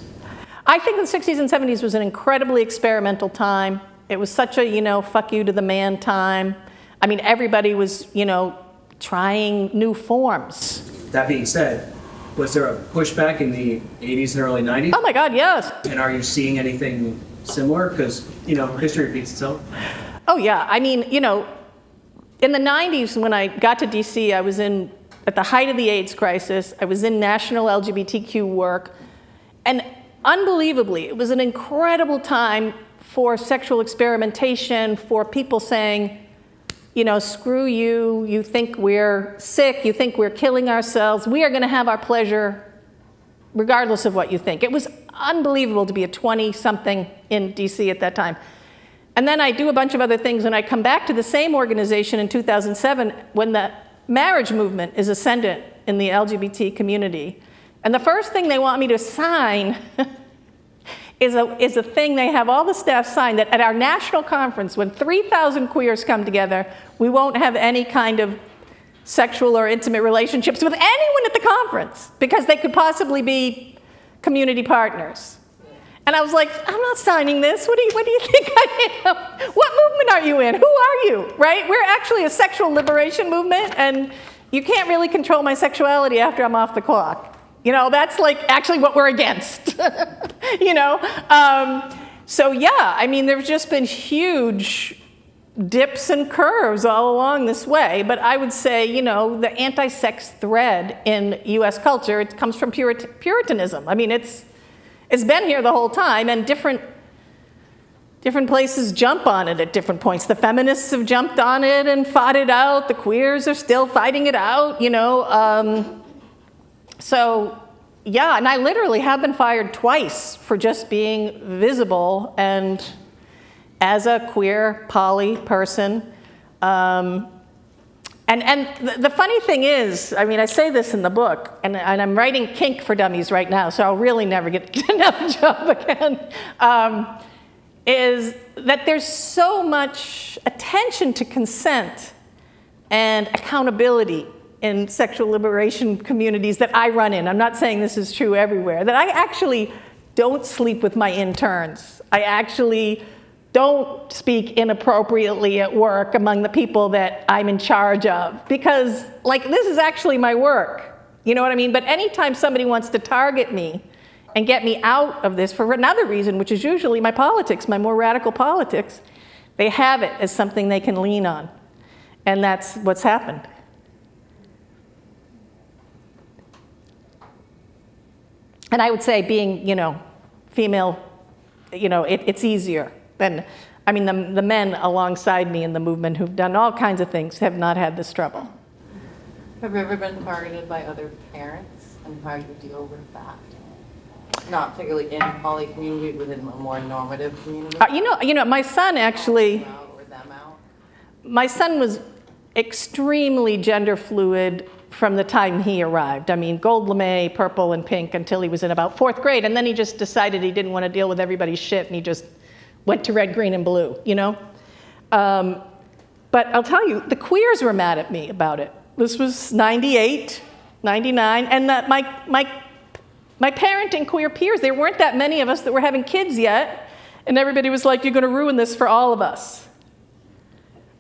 I think the 60s and 70s was an incredibly experimental time. It was such a, you know, fuck you to the man time. I mean, everybody was, you know, trying new forms. That being said, was there a pushback in the 80s and early 90s? Oh my God, yes. And are you seeing anything similar? Because, you know, history repeats itself. Oh yeah, I mean, you know, in the 90s when I got to DC, I was in, at the height of the AIDS crisis, I was in national LGBTQ work, and unbelievably, it was an incredible time for sexual experimentation, for people saying, screw you, you think we're sick, you think we're killing ourselves, we are going to have our pleasure regardless of what you think. It was unbelievable to be a 20-something in DC at that time. And then I do a bunch of other things, and I come back to the same organization in 2007 when the marriage movement is ascendant in the LGBT community. And the first thing they want me to sign is a thing they have all the staff sign, that at our national conference, when 3,000 queers come together, we won't have any kind of sexual or intimate relationships with anyone at the conference because they could possibly be community partners. And I was like, I'm not signing this. What do you think I am? What movement are you in? Who are you, right? We're actually a sexual liberation movement, and you can't really control my sexuality after I'm off the clock. That's like actually what we're against, So yeah, I mean, there's just been huge dips and curves all along this way, but I would say, the anti-sex thread in US culture, it comes from Puritanism. I mean, it's been here the whole time, and different places jump on it at different points. The feminists have jumped on it and fought it out. The queers are still fighting it out, So, yeah, and I literally have been fired twice for just being visible and as a queer poly person. And the funny thing is, I mean, I say this in the book, and I'm writing Kink for Dummies right now, so I'll really never get another job again, is that there's so much attention to consent and accountability in sexual liberation communities that I run in. I'm not saying this is true everywhere, that I actually don't sleep with my interns. I actually don't speak inappropriately at work among the people that I'm in charge of, because this is actually my work. You know what I mean? But anytime somebody wants to target me and get me out of this for another reason, which is usually my politics, my more radical politics, they have it as something they can lean on. And that's what's happened. And I would say being, female, it's easier than, I mean, the men alongside me in the movement who've done all kinds of things have not had this trouble. Have you ever been targeted by other parents, and how you deal with that? Not particularly in poly community, within a more normative community? My son actually, Or them out? my son was extremely gender fluid from the time he arrived. I mean, gold lame, purple, and pink until he was in about 4th grade, and then he just decided he didn't want to deal with everybody's shit, and he just went to red, green, and blue, But I'll tell you, the queers were mad at me about it. This was 98, 99, and that my parenting queer peers, there weren't that many of us that were having kids yet, and everybody was like, you're going to ruin this for all of us.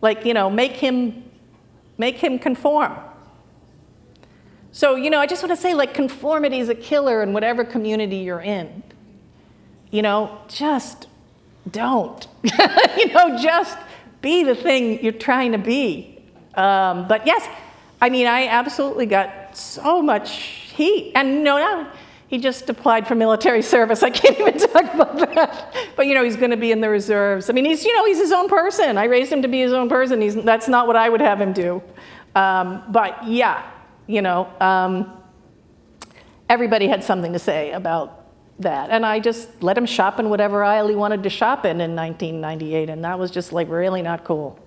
Make him conform. So, I just want to say, conformity is a killer in whatever community you're in. Just don't. Just be the thing you're trying to be. But yes, I mean, I absolutely got so much heat. And now he just applied for military service. I can't even talk about that. But, he's going to be in the reserves. I mean, he's his own person. I raised him to be his own person. That's not what I would have him do. But yeah. Everybody had something to say about that. And I just let him shop in whatever aisle he wanted to shop in 1998. And that was just really not cool.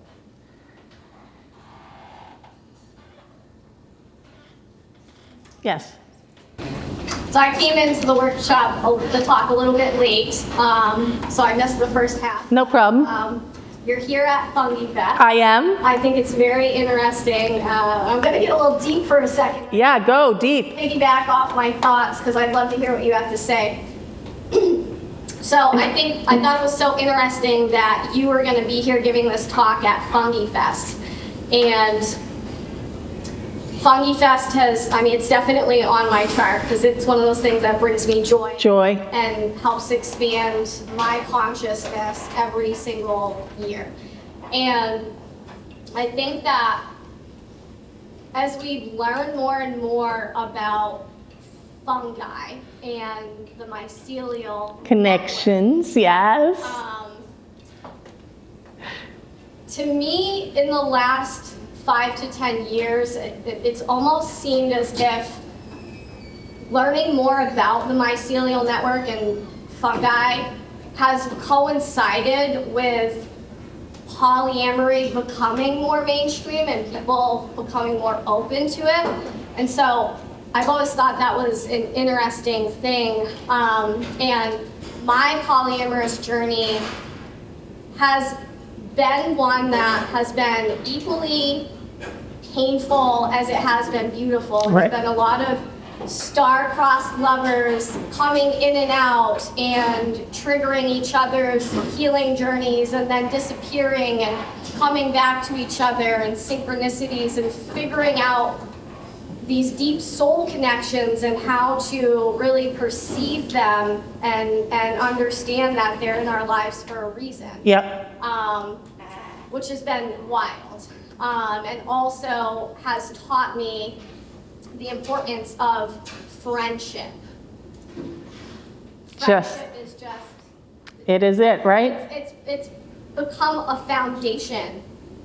Yes. So I came into the workshop, the talk a little bit late, so I missed the first half. No problem. You're here at Fungi Fest. I am. I think it's very interesting. I'm going to get a little deep for a second. Yeah, go deep. Piggyback off my thoughts because I'd love to hear what you have to say. So I thought it was so interesting that you were going to be here giving this talk at Fungi Fest. And Fungi Fest it's definitely on my chart because it's one of those things that brings me joy. Joy. And helps expand my consciousness every single year. And I think that as we've learned more and more about fungi and the mycelial connections, yes. to me, in the last 5 to 10 years, it's almost seemed as if learning more about the mycelial network and fungi has coincided with polyamory becoming more mainstream and people becoming more open to it. And so I've always thought that was an interesting thing. And my polyamorous journey has been one that has been equally painful as it has been beautiful. Right. There's been a lot of star-crossed lovers coming in and out and triggering each other's healing journeys and then disappearing and coming back to each other, and synchronicities, and figuring out these deep soul connections and how to really perceive them and understand that they're in our lives for a reason. Yep. Which has been wild. And also has taught me the importance of friendship. Just- Friendship is just, It is it, right? it's become a foundation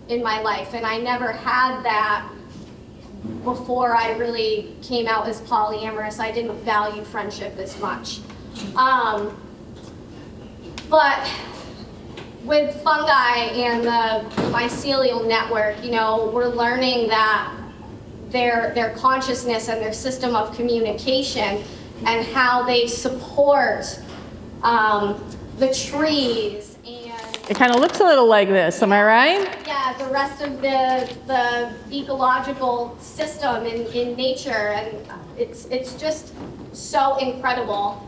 in my life, and I never had that before I really came out as polyamorous. I didn't value friendship as much. But with fungi and the mycelial network, you know, we're learning that their consciousness and their system of communication and how they support the trees and It kind of looks a little like this, am I right? yeah, the rest of the ecological system in nature, and it's just so incredible.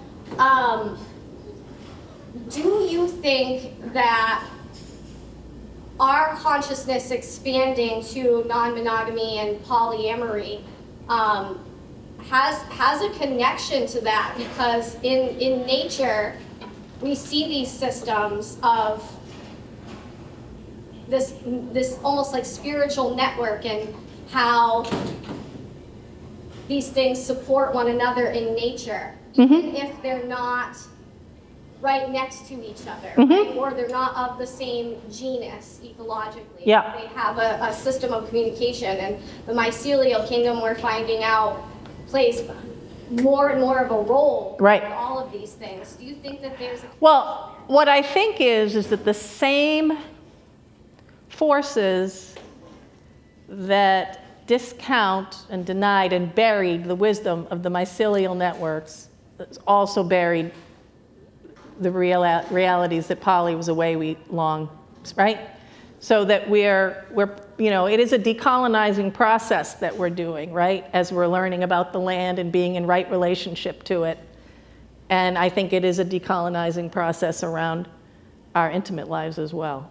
Do you think that our consciousness expanding to non-monogamy and polyamory has a connection to that? Because in nature, we see these systems of this almost like spiritual network, and how these things support one another in nature, even if they're not right next to each other, right? Or they're not of the same genus ecologically. Yeah. They have a system of communication, and the mycelial kingdom, we're finding out, plays more and more of a role Right. in all of these things. Do you think that there's a Well, what I think is that the same forces that discount and denied and buried the wisdom of the mycelial networks also buried the realities that poly was a way we long, right? So that we're you know, it is a decolonizing process that we're doing, right? As we're learning about the land and being in right relationship to it. And I think it is a decolonizing process around our intimate lives as well.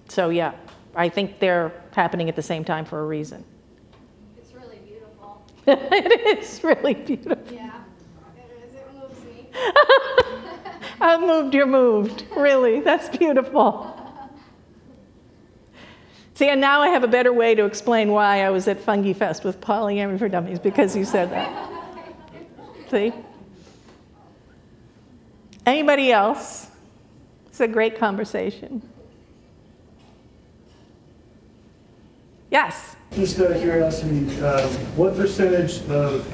So yeah, I think they're happening at the same time for a reason. It's really beautiful. It is really beautiful. Yeah, it is. It moves me. I'm moved, you're moved. Really, that's beautiful. See, and now I have a better way to explain why I was at Fungi Fest with Polyamory for Dummies, because you said that. See? Anybody else? It's a great conversation. Yes? Just out of curiosity, what percentage of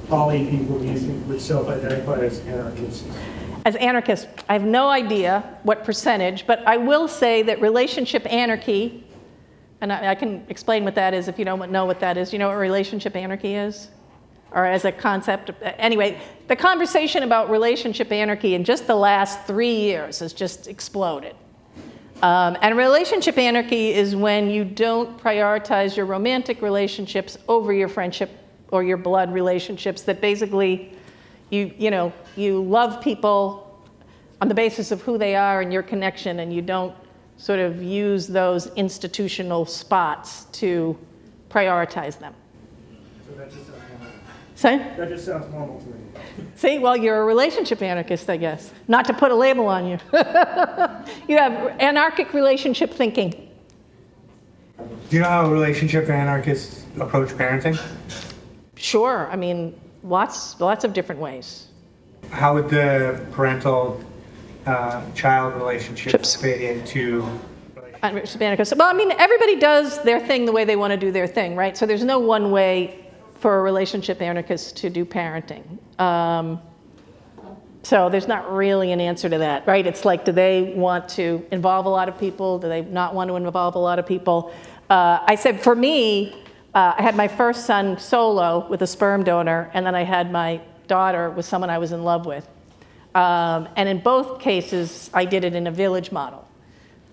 poly people do you think would self-identify as anarchists? As anarchists, I have no idea what percentage, but I will say that relationship anarchy, and I can explain what that is if you don't know what that is. You know what relationship anarchy is? Or as a concept? Anyway, the conversation about relationship anarchy in just the last 3 years has just exploded. And relationship anarchy is when you don't prioritize your romantic relationships over your friendship or your blood relationships, that basically you love people on the basis of who they are and your connection, and you don't sort of use those institutional spots to prioritize them. So that just sounds normal. Say? That just sounds normal to me. See, well, you're a relationship anarchist, I guess. Not to put a label on you. You have anarchic relationship thinking. Do you know how relationship anarchists approach parenting? Sure, I mean, lots of different ways. How would the parental child relationships fade into. Well, I mean, everybody does their thing the way they want to do their thing, right? So there's no one way for a relationship anarchist to do parenting. So there's not really an answer to that, right? It's like, do they want to involve a lot of people? Do they not want to involve a lot of people? I said, for me, I had my first son solo with a sperm donor, and then I had my daughter with someone I was in love with. And in both cases, I did it in a village model.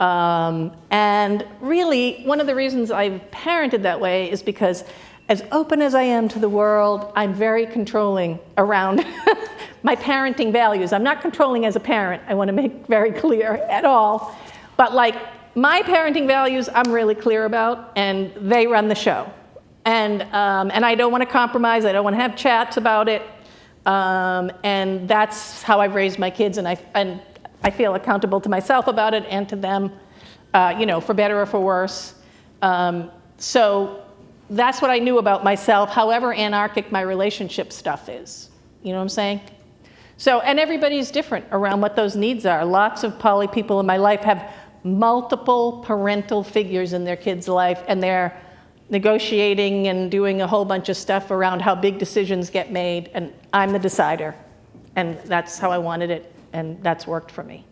And really, one of the reasons I've parented that way is because as open as I am to the world, I'm very controlling around my parenting values. I'm not controlling as a parent, I want to make very clear at all. But like, my parenting values, I'm really clear about, and they run the show. And I don't want to compromise, I don't want to have chats about it. And that's how I've raised my kids, and I feel accountable to myself about it and to them, for better or for worse. So that's what I knew about myself, however anarchic my relationship stuff is. You know what I'm saying? So, and everybody's different around what those needs are. Lots of poly people in my life have multiple parental figures in their kids' life, and they're negotiating and doing a whole bunch of stuff around how big decisions get made, and I'm the decider. And that's how I wanted it, and that's worked for me.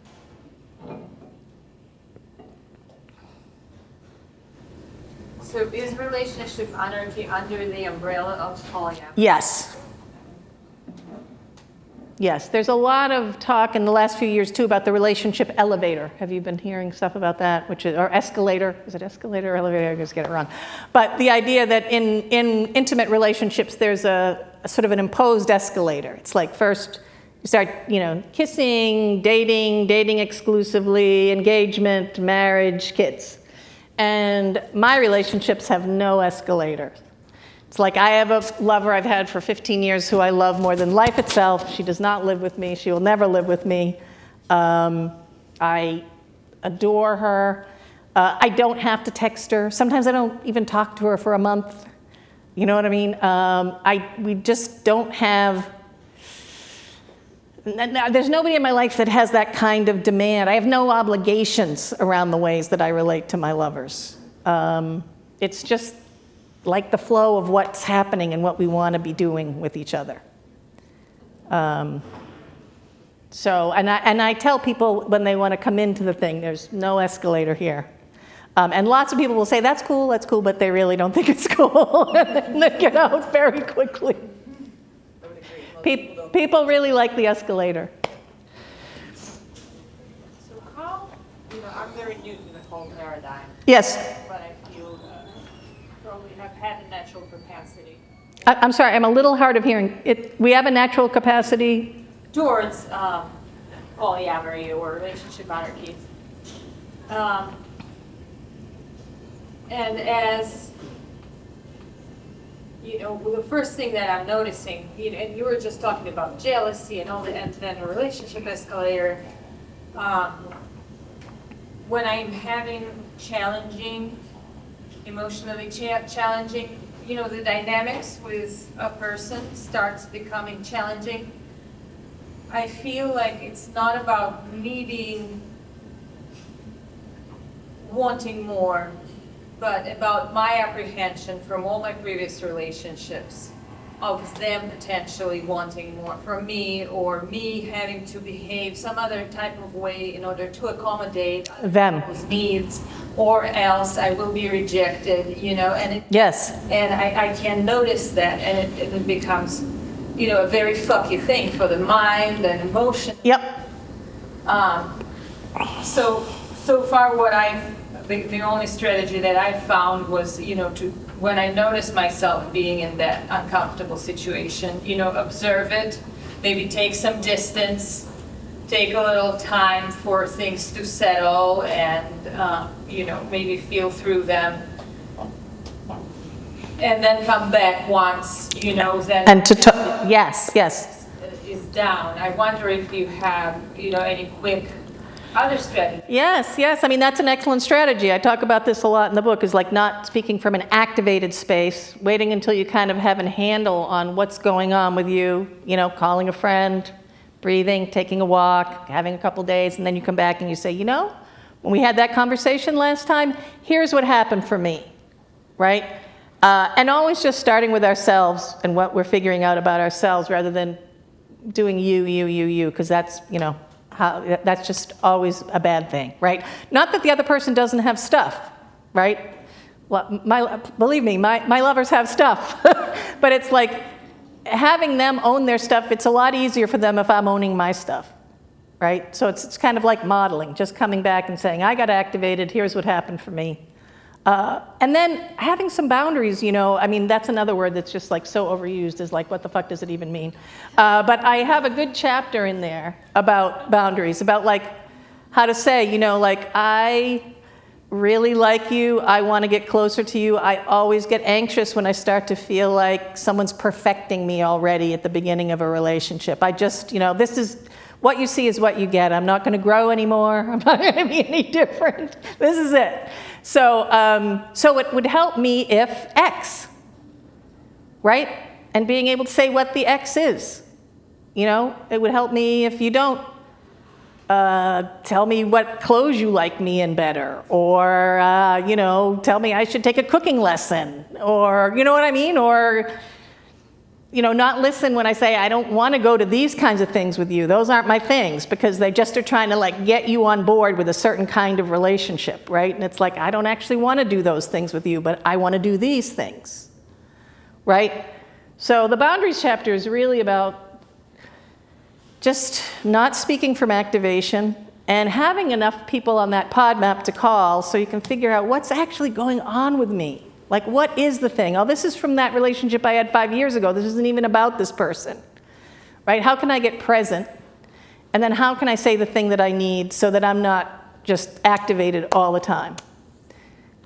So is relationship anarchy under the umbrella of polyamory? Yes. Yes, there's a lot of talk in the last few years too about the relationship elevator. Have you been hearing stuff about that? Or escalator? Is it escalator or elevator? I just get it wrong. But the idea that in intimate relationships, there's a sort of an imposed escalator. It's like first you start, kissing, dating exclusively, engagement, marriage, kids. And my relationships have no escalator. It's like I have a lover I've had for 15 years who I love more than life itself. She does not live with me. She will never live with me. I adore her. I don't have to text her. Sometimes I don't even talk to her for a month. You know what I mean? We just don't have... There's nobody in my life that has that kind of demand. I have no obligations around the ways that I relate to my lovers. It's just like the flow of what's happening and what we want to be doing with each other. So, and I tell people when they want to come into the thing, there's no escalator here. And lots of people will say, that's cool, but they really don't think it's cool. And they get out very quickly. People really like the escalator. So how, I'm very new to the whole paradigm. Yes. But I feel probably have had a natural capacity. I'm sorry, I'm a little hard of hearing. We have a natural capacity Towards polyamory or relationship anarchy. And as the first thing that I'm noticing, and you were just talking about jealousy and all the, and then a relationship escalator. When I'm having challenging, emotionally challenging, the dynamics with a person starts becoming challenging. I feel like it's not about wanting more, but about my apprehension from all my previous relationships of them potentially wanting more from me, or me having to behave some other type of way in order to accommodate those needs, or else I will be rejected, and Yes. And I can notice that, and it becomes, a very fucky thing for the mind and emotion. Yep. So far the only strategy that I found was, when I notice myself being in that uncomfortable situation, observe it, maybe take some distance, take a little time for things to settle, and, maybe feel through them. And then come back once, then... And yes. ...is down. I wonder if you have, any quick other strategies. Yes. I mean, that's an excellent strategy. I talk about this a lot in the book, is like not speaking from an activated space, waiting until you kind of have a handle on what's going on with you, calling a friend, breathing, taking a walk, having a couple days, and then you come back and you say, you know, when we had that conversation last time, here's what happened for me, right? And always just starting with ourselves and what we're figuring out about ourselves rather than doing you, because that's, you know, that's just always a bad thing, right? Not that the other person doesn't have stuff, right? Well, believe me, my lovers have stuff, but it's like having them own their stuff, it's a lot easier for them if I'm owning my stuff, right? So it's kind of like modeling, just coming back and saying, I got activated, here's what happened for me. And then having some boundaries, you know, I mean, that's another word that's just like so overused, is like, what the fuck does it even mean? But I have a good chapter in there about boundaries, about like how to say, you know, like, I really like you, I want to get closer to you. I always get anxious when I start to feel like someone's perfecting me already at the beginning of a relationship. I just, you know, this is, what you see is what you get. I'm not going to grow anymore. I'm not going to be any different. This is it. So, so it would help me if X, right? And being able to say what the X is. You know, it would help me if you don't tell me what clothes you like me in better, or, you know, tell me I should take a cooking lesson, or, you know what I mean? Or, you know, not listen when I say, I don't want to go to these kinds of things with you. Those aren't my things, because they just are trying to like get you on board with a certain kind of relationship, right? And it's like, I don't actually want to do those things with you, but I want to do these things, right? So the boundaries chapter is really about just not speaking from activation and having enough people on that pod map to call so you can figure out what's actually going on with me. Like, what is the thing? Oh, this is from that relationship I had 5 years ago. This isn't even about this person, right? How can I get present? And then how can I say the thing that I need so that I'm not just activated all the time?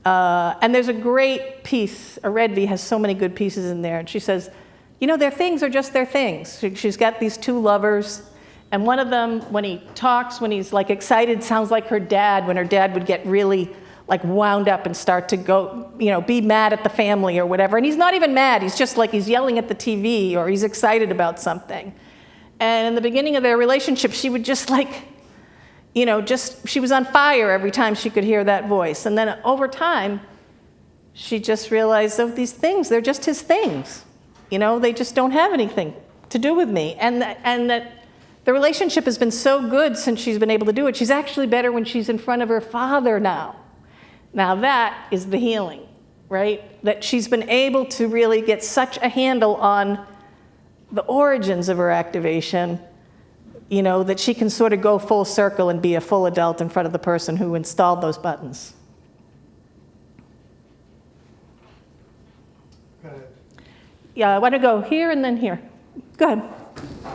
And there's a great piece, Redvi has so many good pieces in there, and she says, you know, their things are just their things. She's got these two lovers, and one of them, when he talks, when he's like excited, sounds like her dad, when her dad would get really like wound up and start to go, you know, be mad at the family or whatever. And he's not even mad, he's just like, he's yelling at the TV, or he's excited about something. And in the beginning of their relationship, she would just like, you know, she was on fire every time she could hear that voice. And then over time, she just realized, oh, these things, they're just his things. You know, they just don't have anything to do with me. And that the relationship has been so good since she's been able to do it. She's actually better when she's in front of her father now. Now that is the healing, right? That she's been able to really get such a handle on the origins of her activation, you know, that she can sort of go full circle and be a full adult in front of the person who installed those buttons. Yeah, I want to go here and then here. Go ahead.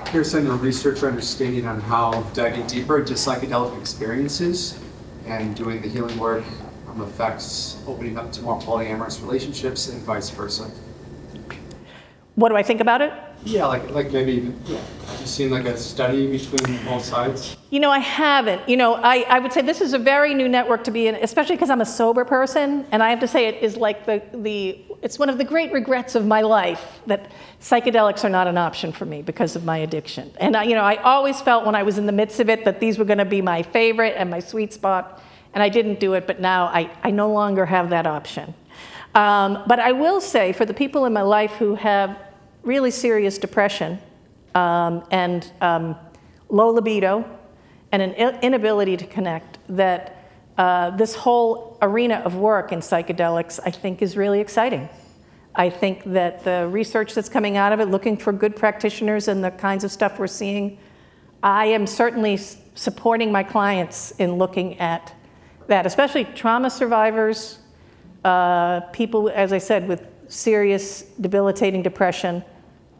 Here's some of the research understanding on how diving deeper into psychedelic experiences and doing the healing work affects opening up to more polyamorous relationships and vice versa. What do I think about it? Yeah, like maybe even, have you seen like a study between both sides? You know, I haven't. You know, I would say this is a very new network to be in, especially because I'm a sober person, and I have to say it is like it's one of the great regrets of my life that psychedelics are not an option for me because of my addiction. And you know, I always felt when I was in the midst of it that these were going to be my favorite and my sweet spot, and I didn't do it, but now I no longer have that option. But I will say, for the people in my life who have really serious depression and low libido and an inability to connect, that this whole arena of work in psychedelics, I think, is really exciting. I think that the research that's coming out of it, looking for good practitioners and the kinds of stuff we're seeing, I am certainly supporting my clients in looking at that, especially trauma survivors, people, as I said, with serious debilitating depression.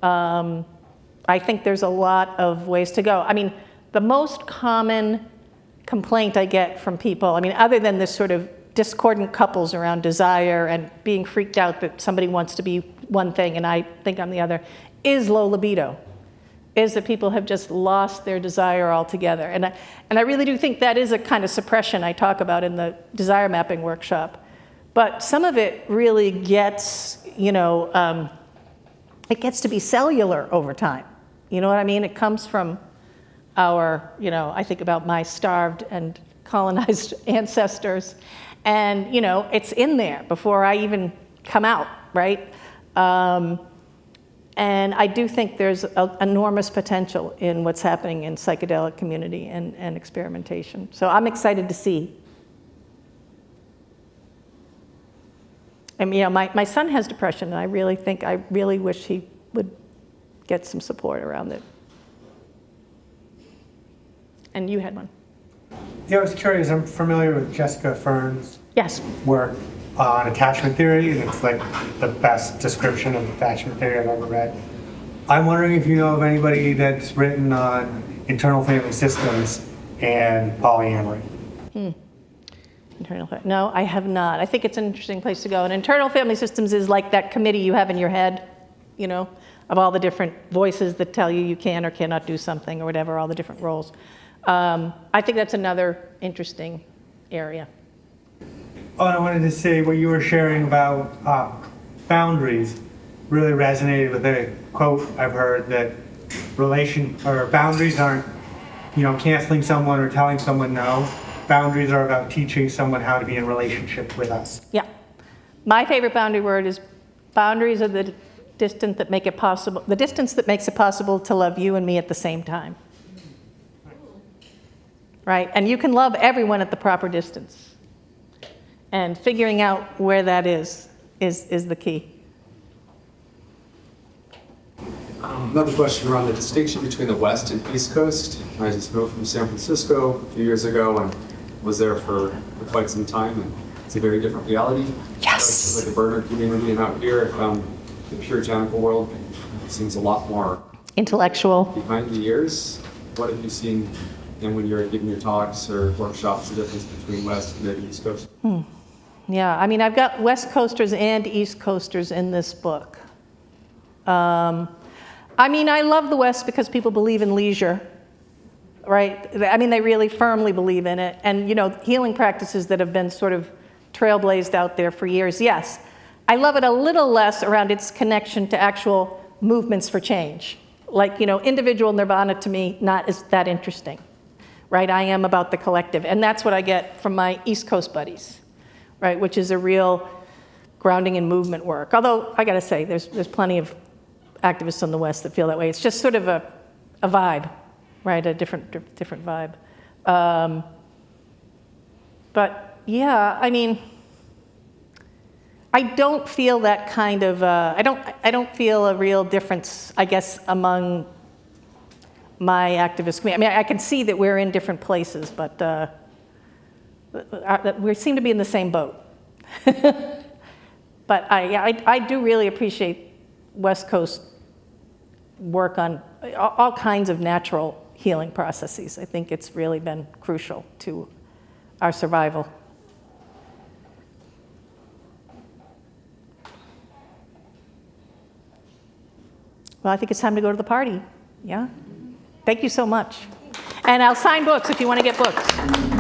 I think there's a lot of ways to go. I mean, the most common complaint I get from people, I mean, other than this sort of discordant couples around desire and being freaked out that somebody wants to be one thing and I think I'm the other, is low libido, is that people have just lost their desire altogether. And I really do think that is a kind of suppression I talk about in the desire mapping workshop. But some of it really gets, you know, it gets to be cellular over time. You know what I mean? It comes from I think about my starved and colonized ancestors, and, it's in there before I even come out, right? And I do think there's enormous potential in what's happening in psychedelic community and experimentation. So I'm excited to see. And, my son has depression, and I really wish he would get some support around it. And you had one. Yeah, I was curious. I'm familiar with Jessica Fern's Yes. work on attachment theory, and it's like the best description of attachment theory I've ever read. I'm wondering if you know of anybody that's written on internal family systems and polyamory. No, I have not. I think it's an interesting place to go. And internal family systems is like that committee you have in your head, of all the different voices that tell you can or cannot do something or whatever, all the different roles. I think that's another interesting area. Oh, and I wanted to say what you were sharing about boundaries really resonated with a quote I've heard that boundaries aren't, canceling someone or telling someone no. Boundaries are about teaching someone how to be in relationship with us. Yeah. My favorite boundary word is boundaries are the distance that makes it possible to love you and me at the same time. Right? And you can love everyone at the proper distance. And figuring out where that is the key. Another question around the distinction between the West and East Coast. I just moved from San Francisco a few years ago and was there for quite some time, and it's a very different reality. Yes. Like the burner community, and out here I found the puritanical world seems a lot more Intellectual. behind the years. What have you seen, and when you're giving your talks or workshops, the difference between West and maybe East Coast? Yeah, I've got West Coasters and East Coasters in this book. I love the West because people believe in leisure, right? They really firmly believe in it. And, healing practices that have been sort of trailblazed out there for years, yes. I love it a little less around its connection to actual movements for change. Like, individual nirvana to me, not as that interesting, right? I am about the collective. And that's what I get from my East Coast buddies, right? Which is a real grounding in movement work. Although, I gotta say, there's plenty of activists in the West that feel that way. It's just sort of a vibe, right? A different vibe. But yeah, I don't feel that kind of. I don't feel a real difference, I guess, among my activist community. I can see that we're in different places, but we seem to be in the same boat. But I do really appreciate West Coast work on all kinds of natural healing processes. I think it's really been crucial to our survival. Well, I think it's time to go to the party. Yeah? Thank you so much. And I'll sign books if you want to get books.